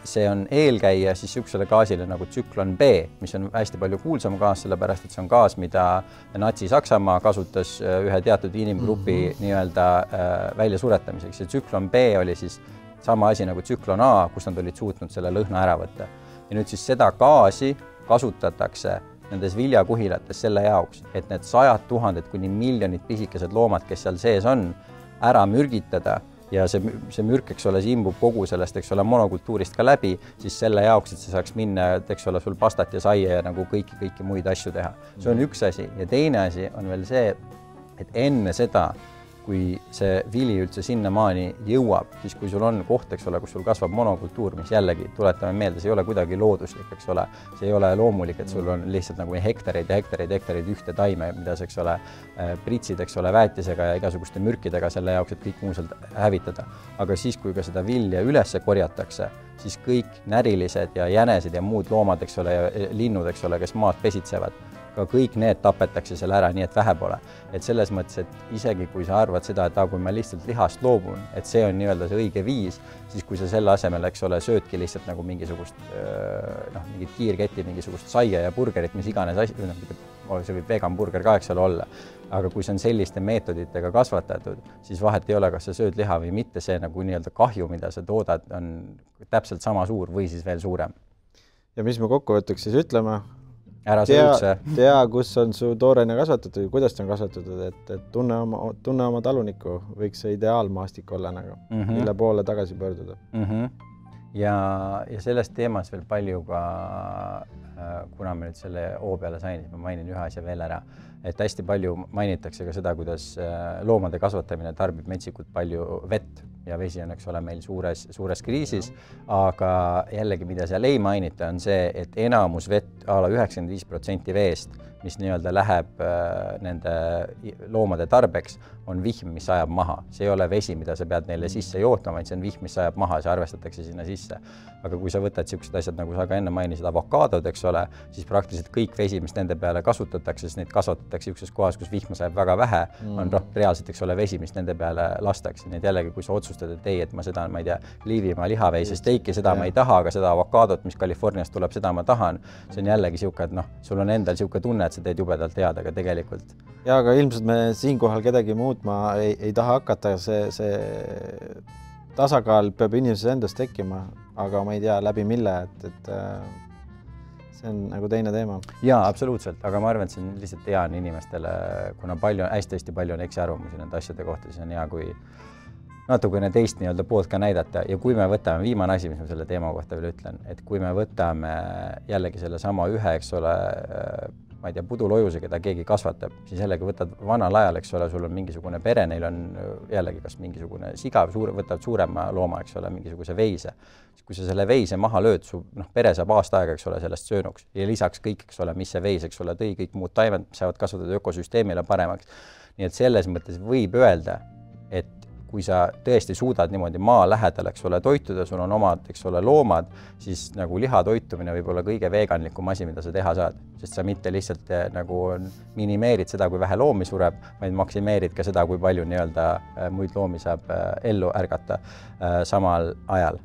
see on eelkäija siis niisugusele gaasile nagu tsüklon B, mis on hästi palju kuulsam gaas, sellepärast et see on gaas, mida Natsi-Saksamaa kasutas ühe teatud inimgrupi nii-öelda väljasuretamiseks. Ja tsüklon B oli siis sama asi nagu tsüklon A, kus nad olid suutnud selle lõhna ära võtta. Ja nüüd siis seda gaasi kasutatakse nendes viljakuhilates selle jaoks, et need 100 000 kuni miljonid pisikesed loomad, kes seal sees on, ära mürgitada ja see mürk, eks ole, imbub kogu sellest, eks ole, monokultuurist ka läbi, siis selle jaoks, et see saaks minna, eks ole, sul pastat ja saia ja nagu kõiki muid asju teha. See on üks asi ja teine asi on veel see, et enne seda, kui see vili üldse sinnamaani jõuab, siis kui sul on koht, eks ole, kus sul kasvab monokultuur, mis jällegi, tuletame meelde, see ei ole kuidagi looduslik, eks ole, see ei ole loomulik, et sul on lihtsalt nagu hektareid ja hektareid ühte taime, mida see, eks ole, pritsid, eks ole, väetisega ja igasuguste mürkidega selle jaoks, et kõik muusalt hävitada. Aga siis, kui ka seda vilja ülesse korjatakse, siis kõik närilised ja jänesed ja muud loomad, eks ole, ja linnud, eks ole, kes maad pesitsevad, ka kõik need tapetakse selle ära, nii et vähe pole. Et selles mõttes, et isegi kui sa arvad seda, et kui ma lihtsalt lihast loobun, et see on nii-öelda see õige viis, siis kui sa selle asemel, eks ole, söödki lihtsalt nagu mingisugust mingit kiirketti, mingisugust saia ja burgerit, mis iganes asi, see võib veganburger ka, eks ole, olla. Aga kui see on selliste meetoditega kasvatatud, siis vahet ei ole, kas sa sööd liha või mitte, see nagu nii-öelda kahju, mida sa toodad, on täpselt sama suur või siis veel suurem. Ja mis me kokkuvõtteks siis ütleme? Tea, kus on su toorene kasvatatud, kuidas ta on kasvatatud, et tunne oma talunikku võiks see ideaalmaastik olla nagu, mille poole tagasi pöörduda. Ja sellest teemas veel palju ka, kuna me nüüd selle O peale sain, ma mainin ühe asja veel ära, et hästi palju mainitakse ka seda, kuidas loomade kasvatamine tarbib metsikult palju vett ja vesi on, eks ole, meil suures kriisis, aga jällegi, mida seal ei mainita, on see, et enamus vett, 95% veest, mis nii-öelda läheb nende loomade tarbeks, on vihm, mis sajab maha. See ei ole vesi, mida sa pead neile sisse jootma, vaid see on vihm, mis sajab maha, see arvestatakse sinna sisse. Aga kui sa võtad niisugused asjad, nagu sa ka enne mainisid, avokaadod, eks ole, siis praktiliselt kõik vesi, mis nende peale kasutatakse, siis neid kasvatatakse niisuguses kohas, kus vihma sajab väga vähe, on reaalselt, eks ole, vesi, mis nende peale lastakse. Nii et jällegi, kui sa otsustad, et ei, et ma seda, ma ei tea, Liivimaa lihaveise steiki, seda ma ei taha, aga seda avokaadot, mis Californiast tuleb, seda ma tahan. See on jällegi niisugune, et sul on endal niisugune tunne, et sa teed jubedalt head, aga tegelikult. Ja, aga ilmselt me siinkohal kedagi muutma ei taha hakata. See tasakaal peab inimeses endast tekkima, aga ma ei tea läbi mille, et see on nagu teine teema. Jaa, absoluutselt, aga ma arvan, et see on lihtsalt hea inimestele, kuna hästi palju on eksiarvamusi nende asjade kohta, siis on hea, kui natukene teist nii-öelda poolt ka näidata ja kui me võtame, viimane asi, mis ma selle teema kohta veel ütlen, et kui me võtame jällegi selle sama ühe, eks ole, ma ei tea, pudulojuse, keda keegi kasvatab, siis jällegi võtad vanal ajal, eks ole, sul on mingisugune pere, neil on jällegi kas mingisugune siga, võtavad suurema looma, eks ole, mingisuguse veise. Kui sa selle veise maha lööd, su pere saab aasta aega, eks ole, sellest söönuks ja lisaks kõik, eks ole, mis see veis, eks ole, tõi kõik muud taimed, saavad kasvatada ökosüsteemile paremaks. Nii et selles mõttes võib öelda, et kui sa tõesti suudad niimoodi maa lähedal, eks ole, toituda, sul on omad, eks ole, loomad, siis nagu liha toitumine võib olla kõige veganlikum asi, mida sa teha saad, sest sa mitte lihtsalt nagu minimeerid seda, kui vähe loomi sureb, vaid maksimeerid ka seda, kui palju nii-öelda muid loomi saab ellu ärgata samal ajal.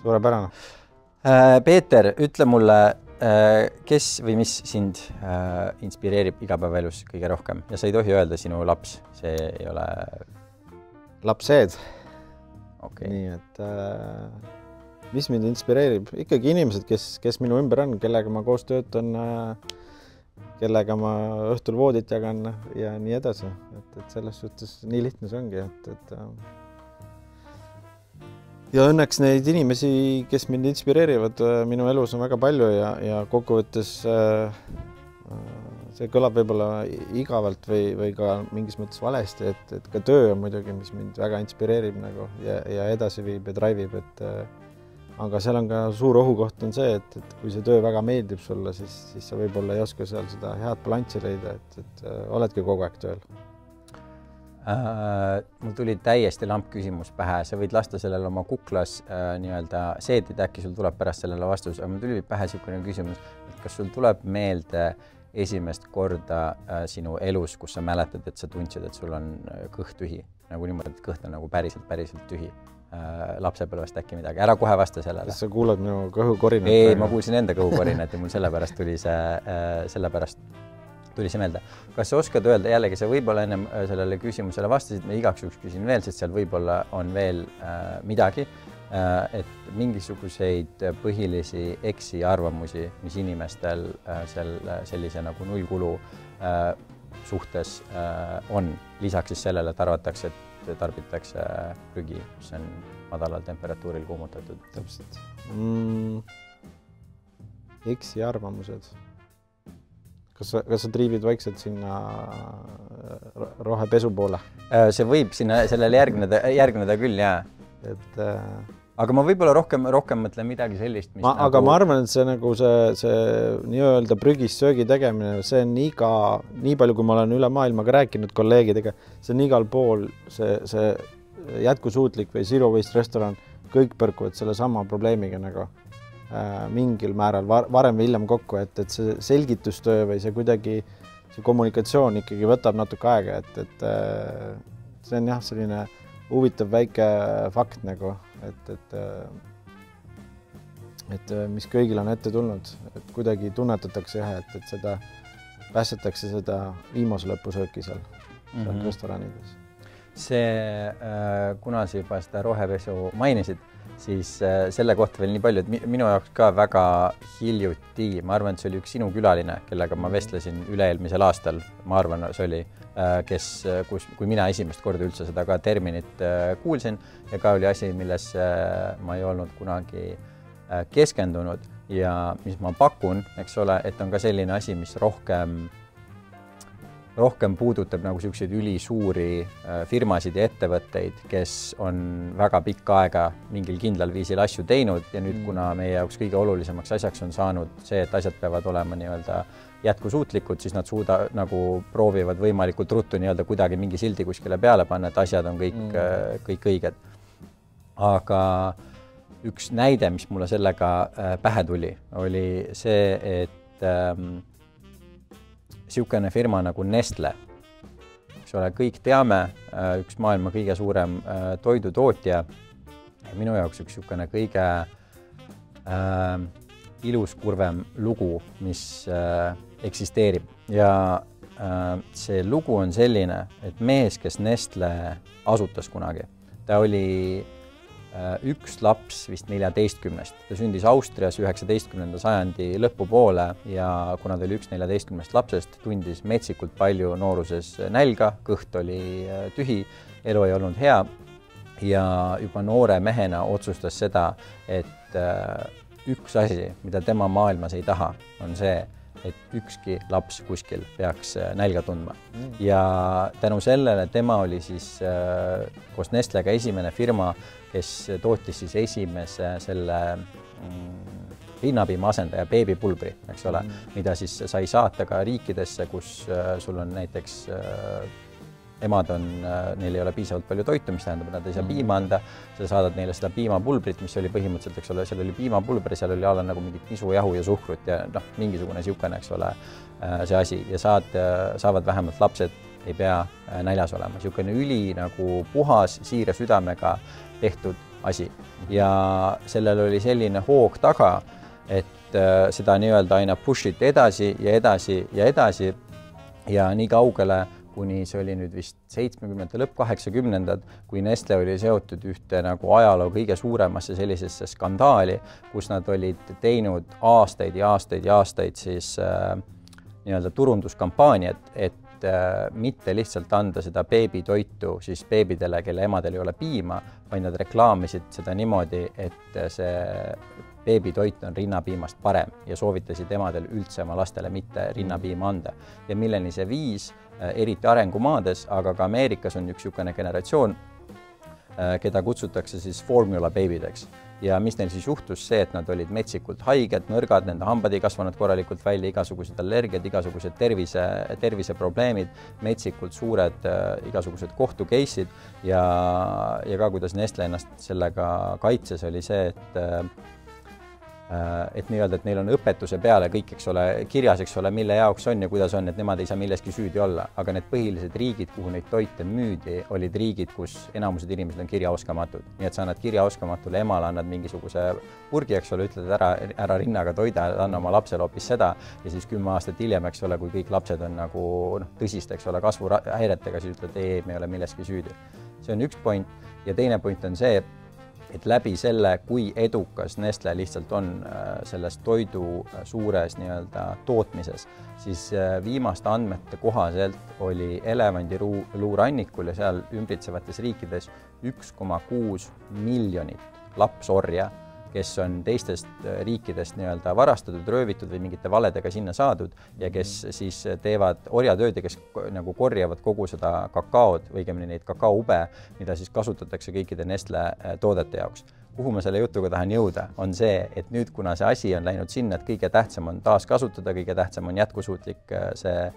Suurepärane. Peeter, ütle mulle, kes või mis sind inspireerib igapäevaelus kõige rohkem ja sa ei tohi öelda sinu laps, see ei ole lapsed. Okay. Nii, et mis mind inspireerib? Ikkagi inimesed, kes minu ümber on, kellega ma koos töötan, kellega ma õhtul voodit jagan ja nii edasi. Et selles suhtes nii lihtne see ongi, ja õnneks neid inimesi, kes mind inspireerivad minu elus on väga palju ja kokkuvõttes see kõlab võib-olla igavalt või ka mingis mõttes valesti, et ka töö on muidugi, mis mind väga inspireerib nagu ja edasi viib ja drive'ib, aga seal on ka suur ohukoht on see, et kui see töö väga meeldib sulle, siis sa võib-olla ei oska seal seda head balanssi leida, et oledki kogu aeg tööl. Mul tuli täiesti lamp küsimus pähe, sa võid lasta sellele oma kuklas nii-öelda seedida, äkki sul tuleb pärast sellele vastus, aga mul tuli pähe niisugune küsimus, et kas sul tuleb meelde esimest korda sinu elus, kus sa mäletad, et sa tundsid, et sul on kõht tühi, nagu niimoodi, et kõht on nagu päriselt tühi. Lapsepõlvest äkki midagi, ära kohe vasta sellele. Kas sa kuulad minu kõhukorinat? Ei, ma kuulsin enda kõhukorinat ja mul sellepärast tuli see meelde. Kas sa oskad öelda, jällegi sa võib-olla ennem sellele küsimusele vastasid, ma igaks juhuks küsin veel, sest seal võib-olla on veel midagi, et mingisuguseid põhilisi eksiarvamusi, mis inimestel sellise nagu nullkulu suhtes on, lisaks siis sellele, et arvatakse, et tarbitakse prügi, mis on madalal temperatuuril kuumutatud. Täpselt. Eksiarvamused. Kas sa triibid vaikselt sinna rohepesu poole? See võib sinna sellele järgneda küll, jaa. Aga ma võib-olla rohkem mõtlen midagi sellist, mis aga ma arvan, et see nagu see nii-öelda prügis söögi tegemine, see on nii palju, kui ma olen üle maailmaga rääkinud kolleegidega, see on igal pool see jätkusuutlik või zero waste restoran, kõik põrkuvad selle sama probleemiga nagu mingil määral varem või hiljem kokku, et see selgitustöö või see kuidagi, see kommunikatsioon ikkagi võtab natuke aega, et see on jah, selline huvitav väike fakt nagu, et mis kõigil on ette tulnud, et kuidagi tunnetatakse jah, et seda päästetakse seda viimase lõpusööki seal restoranides. See, kuna sa juba seda rohepesu mainisid, siis selle kohta veel nii palju, et minu jaoks ka väga hiljuti, ma arvan, et see oli üks sinu külaline, kellega ma vestlesin üle-eelmisel aastal, ma arvan, see oli, kui mina esimest korda üldse seda ka terminit kuulsin ja ka oli asi, milles ma ei olnud kunagi keskendunud ja mis ma pakun, eks ole, et on ka selline asi, mis rohkem puudutab nagu selliseid ülisuuri firmasid ja ettevõtteid, kes on väga pikka aega mingil kindlal viisil asju teinud ja nüüd, kuna meie jaoks kõige olulisemaks asjaks on saanud see, et asjad peavad olema nii-öelda jätkusuutlikud, siis nad nagu proovivad võimalikult ruttu nii-öelda kuidagi mingi sildi kuskile peale panna, et asjad on kõik õiged. Aga üks näide, mis mulle sellega pähe tuli, oli see, et niisugune firma nagu Nestle, eks ole, kõik teame, üks maailma kõige suurem toidutootja ja minu jaoks üks niisugune kõige iluskurvem lugu, mis eksisteerib ja see lugu on selline, et mees, kes Nestle asutas kunagi, ta oli üks laps vist 14-st. Ta sündis Austrias 19. sajandi lõpupoole ja kuna ta oli üks 14 lapsest, tundis metsikult palju nooruses nälga, kõht oli tühi, elu ei olnud hea ja juba noore mehena otsustas seda, et üks asi, mida tema maailmas ei taha, on see, et ükski laps kuskil peaks nälga tundma. Ja tänu sellele tema oli siis koos Nestlega esimene firma, kes tootis siis esimese selle rinnapiima asendaja beebipulbri, eks ole, mida siis sai saata ka riikidesse, kus sul on näiteks emad neil ei ole piisavalt palju toitu, mis tähendab, et nad ei saa piima anda, sa saadad neile seda piimapulbrit, mis oli põhimõtteliselt, eks ole, seal oli piimapulber, seal oli alla nagu mingit nisujahu ja suhkrut ja mingisugune siukene, eks ole, see asi ja saavad vähemalt lapsed, ei pea näljas olema. Siukene üli nagu puhas, siire südamega tehtud asi ja sellel oli selline hoog taga, et seda nii-öelda aina push'it edasi ja edasi ja edasi ja nii kaugele, kuni see oli nüüd vist 70. lõpp 80. kui Nestle oli seotud ühte nagu ajaloo kõige suuremasse sellisesse skandaali, kus nad olid teinud aastaid ja aastaid ja aastaid siis nii-öelda turunduskampaaniat, et mitte lihtsalt anda seda beebitoitu siis beebidele, kelle emadel ei ole piima, vaid nad reklaamisid seda niimoodi, et see beebitoit on rinnapiimast parem ja soovitasid emadel üldse oma lastele mitte rinnapiima anda. Ja milleni see viis, eriti arengumaades, aga ka Ameerikas on üks niisugune generatsioon, keda kutsutakse siis formula beebideks. Ja mis neil siis juhtus see, et nad olid metsikult haiged, nõrgad, nende hambad ei kasvanud korralikult välja, igasugused allergiad, igasugused terviseprobleemid, metsikult suured igasugused kohtukeisid ja ka kuidas Nestle ennast sellega kaitses, oli see, et nii-öelda, et neil on õpetuse peale kõik, eks ole, kirjas, eks ole, mille jaoks on ja kuidas on, et nemad ei saa milleski süüdi olla. Aga need põhilised riigid, kuhu neid toite müüdi, olid riigid, kus enamused inimesed on kirjaoskamatud. Nii et sa annad kirjaoskamatule emale, annad mingisuguse purgi, eks ole, ütled ära rinnaga toida, anna oma lapsele hoopis seda ja siis 10 aastat hiljem, eks ole, kui kõik lapsed on nagu tõsist, eks ole, kasvuhäiretega, siis ütled, ei, me ei ole milleski süüdi. See on üks point ja teine point on see, et läbi selle, kui edukas Nestle lihtsalt on selles toidu suures nii-öelda tootmises, siis viimaste andmete kohaselt oli elevandiluurannikul ja seal ümbritsevates riikides 1,6 miljonit lapsorja, kes on teistest riikidest nii-öelda varastatud, röövitud või mingite valedega sinna saadud ja kes siis teevad orjatööd ja kes nagu korjavad kogu seda kakaod või õigemini neid kakaoube, mida siis kasutatakse kõikide Nestle toodete jaoks. Kuhu ma selle jutuga tahan jõuda, on see, et nüüd, kuna see asi on läinud sinna, et kõige tähtsam on taaskasutada, kõige tähtsam on jätkusuutlik see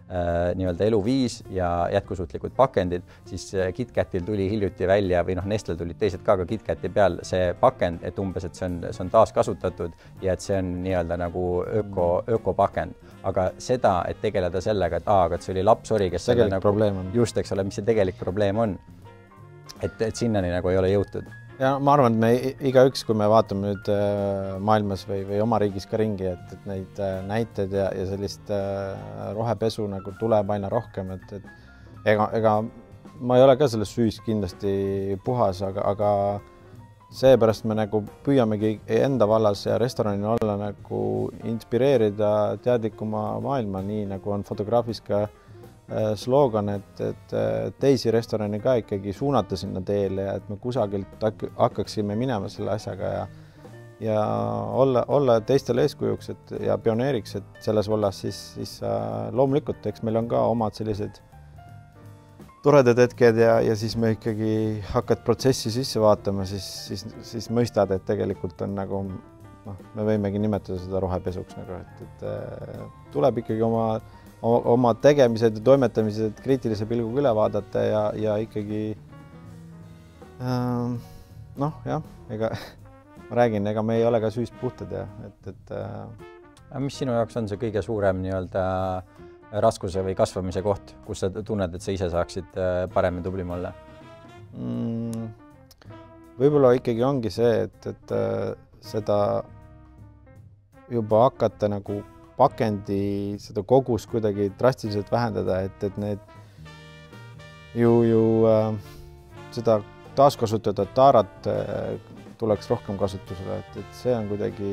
nii-öelda eluviis ja jätkusuutlikud pakendid, siis KitKatil tuli hiljuti välja või Nestle tulid teised ka KitKati peal see pakend, et umbes, et see on taaskasutatud ja et see on nii-öelda nagu ökopakend. Aga seda, et tegeleda sellega, et aga see oli lapsori, kes tegelik nagu, probleem on. Just, eks ole, mis see tegelik probleem on. Et sinnani nagu ei ole jõutud. Ja ma arvan, et me igaüks, kui me vaatame nüüd maailmas või oma riigis ka ringi, et neid näiteid ja sellist rohepesu nagu tuleb aina rohkem, et ega ma ei ole ka selles süüs kindlasti puhas, aga seepärast me nagu püüamegi enda vallas ja restoranina olla nagu inspireerida teadlikuma maailma, nii nagu on fotograafis ka slogan, et teisi restorani ka ikkagi suunata sinna teele ja et me kusagilt hakkaksime minema selle asjaga ja olla teistele eeskujuks ja pioneeriks, et selles vallas siis loomulikult, eks meil on ka omad sellised toredad hetked ja siis me ikkagi hakkad protsessi sisse vaatama, siis mõistad, et tegelikult on nagu, me võimegi nimetada seda rohepesuks nagu, et tuleb ikkagi oma tegemised ja toimetamised kriitilise pilguga üle vaadata ja ikkagi ega ma räägin, ega me ei ole ka süüst puhtad ja mis sinu jaoks on see kõige suurem nii-öelda raskuse või kasvamise koht, kus sa tunned, et sa ise saaksid parem ja tublim olla? Võib-olla ikkagi ongi see, et seda juba hakata nagu pakendi seda kogust kuidagi drastiliselt vähendada, et need ju seda taaskasutada taarat tuleks rohkem kasutusele, et see on kuidagi,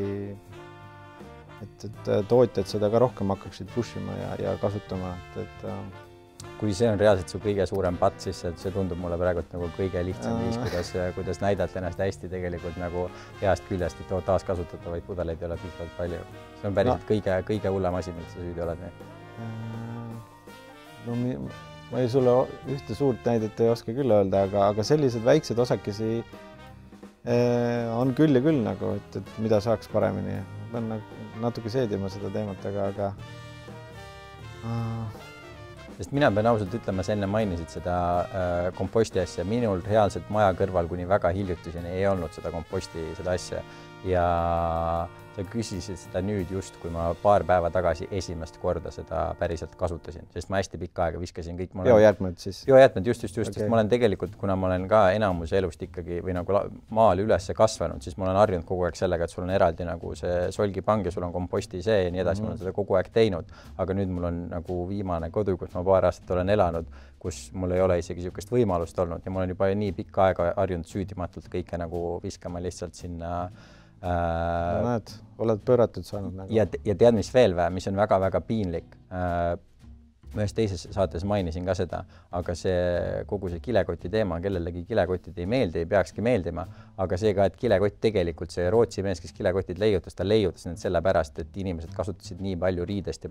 et tootjad seda ka rohkem hakkaksid pushima ja kasutama, et kui see on reaalselt su kõige suurem patt, siis see tundub mulle praegu nagu kõige lihtsam viis, kuidas näidata ennast hästi tegelikult nagu heast küljest, et taaskasutatavaid pudeleid ei ole piisavalt palju. See on päriselt kõige hullem asi, mida sa süüdi oled. Ma ei sulle ühte suurt näidet ei oska küll öelda, aga sellised väiksed osakesi on küll ja küll nagu, et mida saaks paremini. Ma pean natuke seedima seda teemat, aga sest mina pean ausalt ütlema, sa enne mainisid seda komposti asja. Minul reaalselt maja kõrval kuni väga hiljutiseni ei olnud seda komposti, seda asja. Ja sa küsisid seda nüüd just, kui ma paar päeva tagasi esimest korda seda päriselt kasutasin, sest ma hästi pikka aega viskasin kõik. Biojäätmed siis? Biojäätmed, just, sest ma olen tegelikult, kuna ma olen ka enamus elust ikkagi või nagu maal üles kasvanud, siis ma olen harjunud kogu aeg sellega, et sul on eraldi nagu see solgipang ja sul on komposti see ja nii edasi, ma olen seda kogu aeg teinud. Aga nüüd mul on nagu viimane kodu, kus ma paar aastat olen elanud, kus mul ei ole isegi niisugust võimalust olnud ja mul on juba nii pikka aega harjunud süüdimatult kõike nagu viskama lihtsalt sinna näed, oled pööratud saanud nagu. ja tead, mis veel või, mis on väga-väga piinlik. Ühes teises saates mainisin ka seda, aga see kogu see kilekoti teema, kellelegi kilekotid ei meeldi, ei peakski meeldima, aga see ka, et kilekott tegelikult see Rootsi mees, kes kilekotid leiutas, ta leiutas need sellepärast, et inimesed kasutasid nii palju riidest ja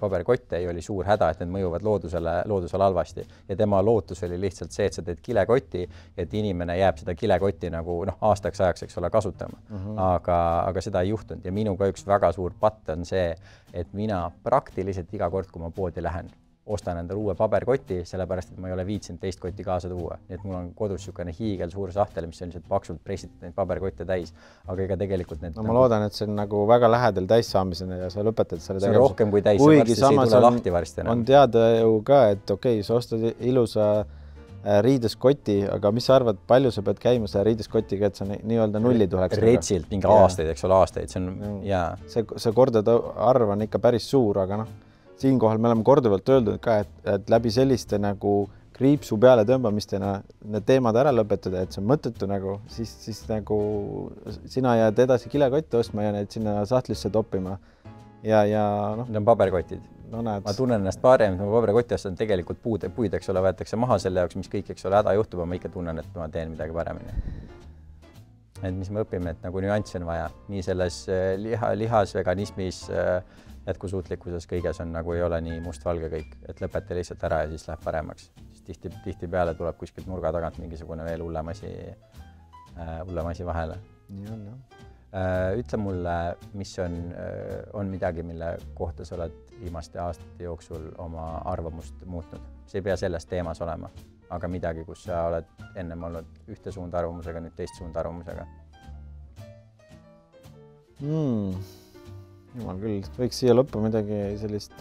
paberkotte ja oli suur häda, et need mõjuvad loodusele halvasti ja tema lootus oli lihtsalt see, et sa teed kilekoti, et inimene jääb seda kilekotti nagu aastaks ajaks, eks ole, kasutama. Aga seda ei juhtunud ja minuga üks väga suur patt on see, et mina praktiliselt iga kord, kui ma poodi lähen, ostan endale uue paberkoti, sellepärast, et ma ei ole viitsinud teist kotti kaasa tuua. Nii et mul on kodus niisugune hiigel suur sahtel, mis on lihtsalt paksult pressitud neid paberkotte täis, aga ega tegelikult need... No ma loodan, et see on nagu väga lähedal täis saamisena ja sa lõpetad selle tegevuse. See on rohkem kui täis, kuigi samas on teada ju ka, et okei, sa ostad ilusa riideskotti, aga mis sa arvad, palju sa pead käima selle riideskotiga, et sa nii-öelda nulli tuleks? Retsilt mingi aastaid, eks ole, aastaid. See on, jaa. See kordade arv on ikka päris suur, aga siinkohal me oleme korduvalt öeldud ka, et läbi selliste nagu kriipsu peale tõmbamistena need teemad ära lõpetada, et see on mõttetu nagu, siis nagu sina jääd edasi kilekotte ostma ja need sinna sahtlisse toppima. Ja noh. Need on paberkotid. No näed. Ma tunnen ennast parem, et ma paberkotti ostan tegelikult puid, eks ole, võetakse maha selle jaoks, mis kõik, eks ole, häda juhtub, ma ikka tunnen, et ma teen midagi paremini. Et mis me õpime, et nagu nüanssi on vaja. Nii selles lihas, veganismis, jätkusuutlikkuses kõiges on nagu ei ole nii mustvalge kõik, et lõpeta lihtsalt ära ja siis läheb paremaks. Siis tihti peale tuleb kuskilt nurga tagant mingisugune veel hullem asi vahele. Nii on, Ütle mulle, mis on midagi, mille kohta sa oled viimaste aastate jooksul oma arvamust muutnud. See ei pea selles teemas olema, aga midagi, kus sa oled ennem olnud ühte suunda arvamusega, nüüd teist suunda arvamusega. Jumal küll, võiks siia lõppu midagi sellist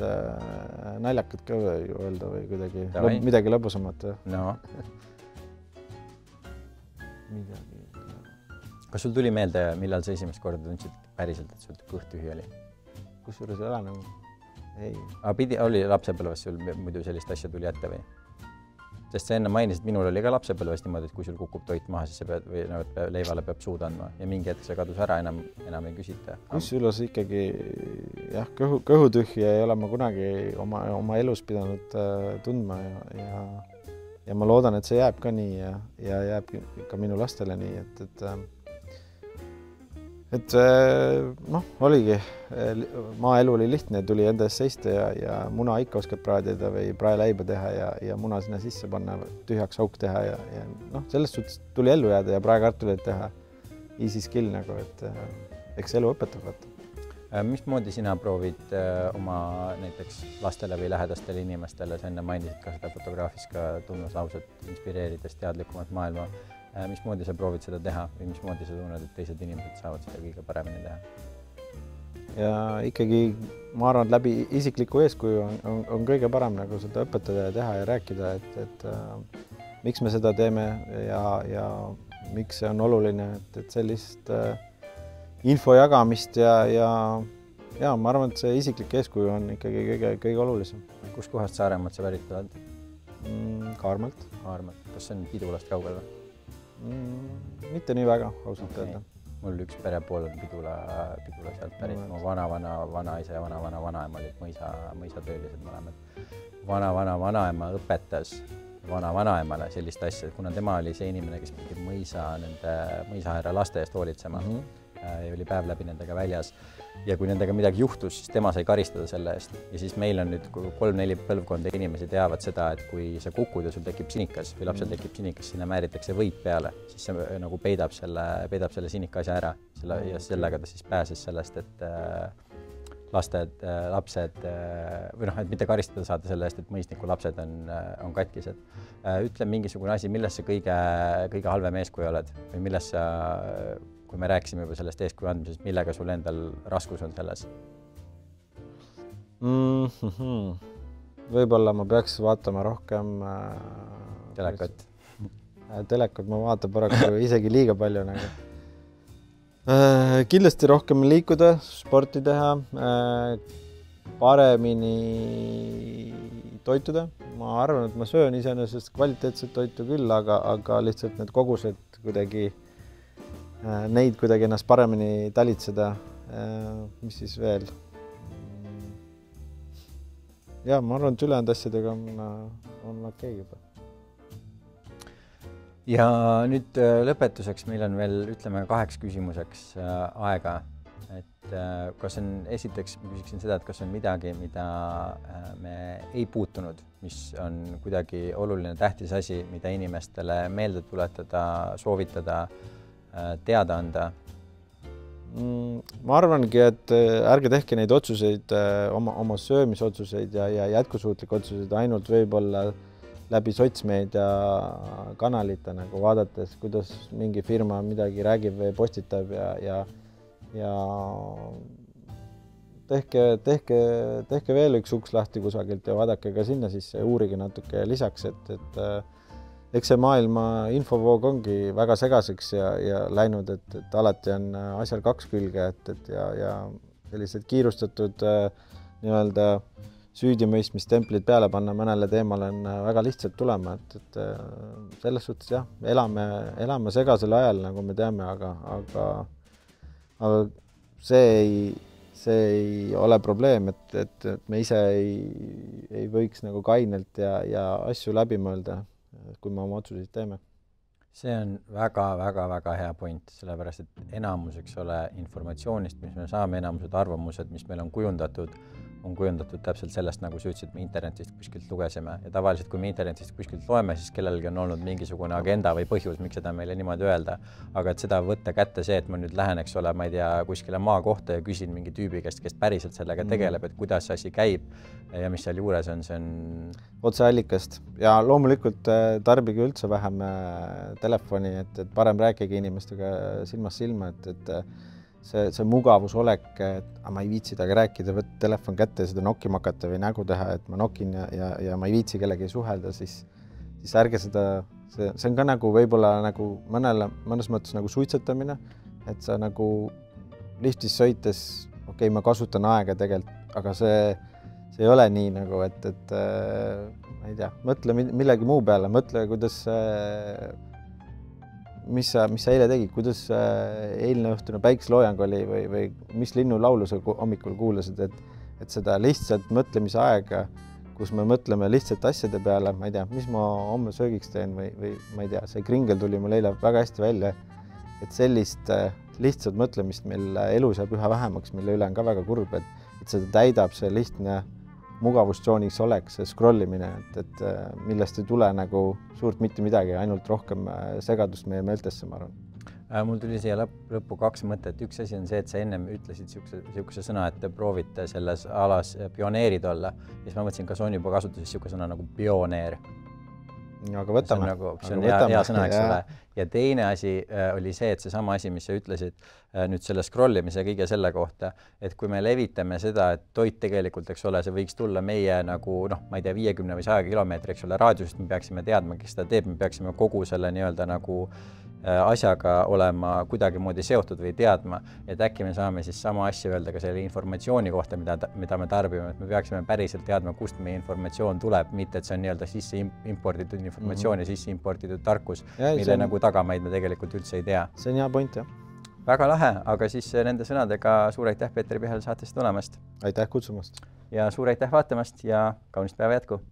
naljakat ka öelda või kuidagi midagi lõbusamat. No. Midagi. Kas sul tuli meelde, millal sa esimest korda tundsid päriselt, et sul kõht tühi oli? Kusjuures ei ole nagu? Ei. Aga oli lapsepõlves sul muidu sellist asja tuli ette või? Sest sa enne mainisid, minul oli ka lapsepõlves niimoodi, et kui sul kukub toit maha, siis leivale peab suud andma ja mingi hetk see kadus ära, enam ei küsita. Kusjuures ikkagi jah, kõhutühja ei ole ma kunagi oma elus pidanud tundma ja ma loodan, et see jääb ka nii ja jääb ka minu lastele nii, et noh, oligi, maaelu oli lihtne, tuli enda ees seista ja muna ikka oskad praadida või praeleiba teha ja muna sinna sisse panna, tühjaks auk teha ja noh, sellest suhtes tuli ellu jääda ja praekartuleid teha. Easy skill nagu, et eks elu õpetab võtta. Mismoodi sina proovid oma näiteks lastele või lähedastele inimestele, sa enne mainisid ka seda fotograafis ka tunnuslauset inspireerides teadlikumat maailma. Mismoodi sa proovid seda teha või mismoodi sa tunned, et teised inimesed saavad seda kõige paremini teha? Ja ikkagi ma arvan, et läbi isikliku eeskuju on kõige parem nagu seda õpetada ja teha ja rääkida, et miks me seda teeme ja miks see on oluline, et sellist info jagamist ja ma arvan, et see isiklik eeskuju on ikkagi kõige olulisem. Kus kohast Saaremaalt sa pärit oled? Kaarmalt. Kas see on Pidulast kaugel või? Mitte nii väga, ausalt öelda. Mul üks perepool on Pidula sealt pärit. Mu vanaisa ja vanaema olid mõisatöölised mõlemad. Vanaema õpetas vanaemale sellist asja, kuna tema oli see inimene, kes pidi mõisaääre laste eest hoolitsema ja oli päev läbi nendega väljas. Ja kui nendega midagi juhtus, siis tema sai karistada selle eest. Ja siis meil on nüüd 3-4 põlvkonda inimesi teavad seda, et kui sa kukud ja sul tekib sinikas või lapsel tekib sinikas, sinna määritakse võit peale, siis see nagu peidab selle sinika asja ära ja sellega ta siis pääses sellest, et lapsed või noh, et mitte karistada saada selle eest, et mõisniku lapsed on katkised. Ütle mingisugune asi, milles sa kõige halvem eeskuju oled või milles sa, kui me rääkisime juba sellest eeskuju andmisest, millega sul endal raskus on selles? Võib-olla ma peaks vaatama rohkem telekat. Telekat ma vaatan paraku isegi liiga palju. Kindlasti rohkem liikuda, sporti teha, paremini toituda, ma arvan, et ma söön iseenesest kvaliteetset toitu küll, aga lihtsalt need kogused kuidagi, neid kuidagi ennast paremini talitseda. Mis siis veel? Ja, ma arvan, et ülejäänud asjadega on okei juba. Ja nüüd lõpetuseks meil on veel, ütleme, 2 küsimuseks aega. Et kas on, esiteks ma küsiksin seda, et kas on midagi, mida me ei puutunud, mis on kuidagi oluline tähtis asi, mida inimestele meelde tuletada, soovitada, teada anda? Ma arvangi, et ärge tehke neid otsuseid, oma söömisotsuseid ja jätkusuutlik otsuseid ainult võib-olla läbi sotsmeedia kanalite, nagu vaadates, kuidas mingi firma midagi räägib või postitab ja tehke veel üks uks lahti kusagilt ja vaadake ka sinna sisse ja uurige natuke lisaks, et eks see maailma infovoog ongi väga segaseks ja läinud, et alati on asjal 2 külge, ja sellised kiirustatud nii-öelda süüdimõistmistemplid peale panna mõnele teemale on väga lihtsalt tulema, et selles suhtes jah, elame segasel ajal, nagu me teame, aga see ei ole probleem, et me ise ei võiks nagu kainelt ja asju läbi mõelda, kui me oma otsuseid teeme. See on väga hea point, sellepärast, et enamus, eks ole, informatsioonist, mis me saame, enamused arvamused, mis meil on kujundatud täpselt sellest, nagu sa ütlesid, me internetist kuskilt lugesime ja tavaliselt, kui me internetist kuskilt loeme, siis kellelgi on olnud mingisugune agenda või põhjus, miks seda meile niimoodi öelda, aga et seda võtta kätte see, et ma nüüd lähen, eks ole, ma ei tea, kuskile maa kohta ja küsin mingi tüübi käest, kes päriselt sellega tegeleb, et kuidas see asi käib ja mis seal juures on, see on otseallikast ja loomulikult tarbige üldse vähem telefoni, et parem rääkige inimestega silmast silma, et see mugavusolek, et ma ei viitsi temaga rääkida, võtta telefon kätte ja seda nokkima hakata või nägu teha, et ma nokin ja ma ei viitsi kellegi suhelda, siis ärge seda, see on ka nagu võib-olla nagu mõnes mõttes nagu suitsetamine, et sa nagu liftis sõites, okei, ma kasutan aega tegelikult, aga see ei ole nii nagu, et ma ei tea, mõtle millegi muu peale, mõtle, kuidas mis sa eile tegid, kuidas eilne õhtune päikeseloojang oli või mis linnulaulu sa hommikul kuulasid, et seda lihtsalt mõtlemise aega, kus me mõtleme lihtsalt asjade peale, ma ei tea, mis ma homme söögiks teen või ma ei tea, see kringel tuli mul eile väga hästi välja, et sellist lihtsalt mõtlemist meil elus jääb üha vähemaks, mille üle on ka väga kurb, et seda täidab see lihtne mugavustsooniks oleks see scrollimine, et millest ei tule nagu suurt mitte midagi, ainult rohkem segadust meie meeltesse, ma arvan. Mul tuli siia lõppu 2 mõtet. Üks asi on see, et sa ennem ütlesid siukse sõna, et te proovite selles alas pioneerid olla. Ja siis ma mõtlesin, kas on juba kasutuses siuke sõna nagu pioneer. Aga võtame. See on hea sõna, eks ole. Ja teine asi oli see, et seesama asi, mis sa ütlesid nüüd selle scrollimise kõige selle kohta, et kui me levitame seda, et toit tegelikult, eks ole, see võiks tulla meie nagu, ma ei tea, 50 või 100 kilomeetri, eks ole, raadiusest, me peaksime teadma, kes seda teeb, me peaksime kogu selle nii-öelda nagu asjaga olema kuidagimoodi seotud või teadma, et äkki me saame siis sama asja öelda ka selle informatsiooni kohta, mida me tarbime, et me peaksime päriselt teadma, kust meie informatsioon tuleb, mitte et see on nii-öelda sisse imporditud informatsioon ja sisse imporditud tarkus, mille nagu tagamaid me tegelikult üldse ei tea. See on hea point, jah. Väga lahe, aga siis nende sõnadega suur aitäh Peeter Pihel saatest tulemast. Aitäh kutsumast. Ja suur aitäh vaatamast ja kaunist päeva jätku.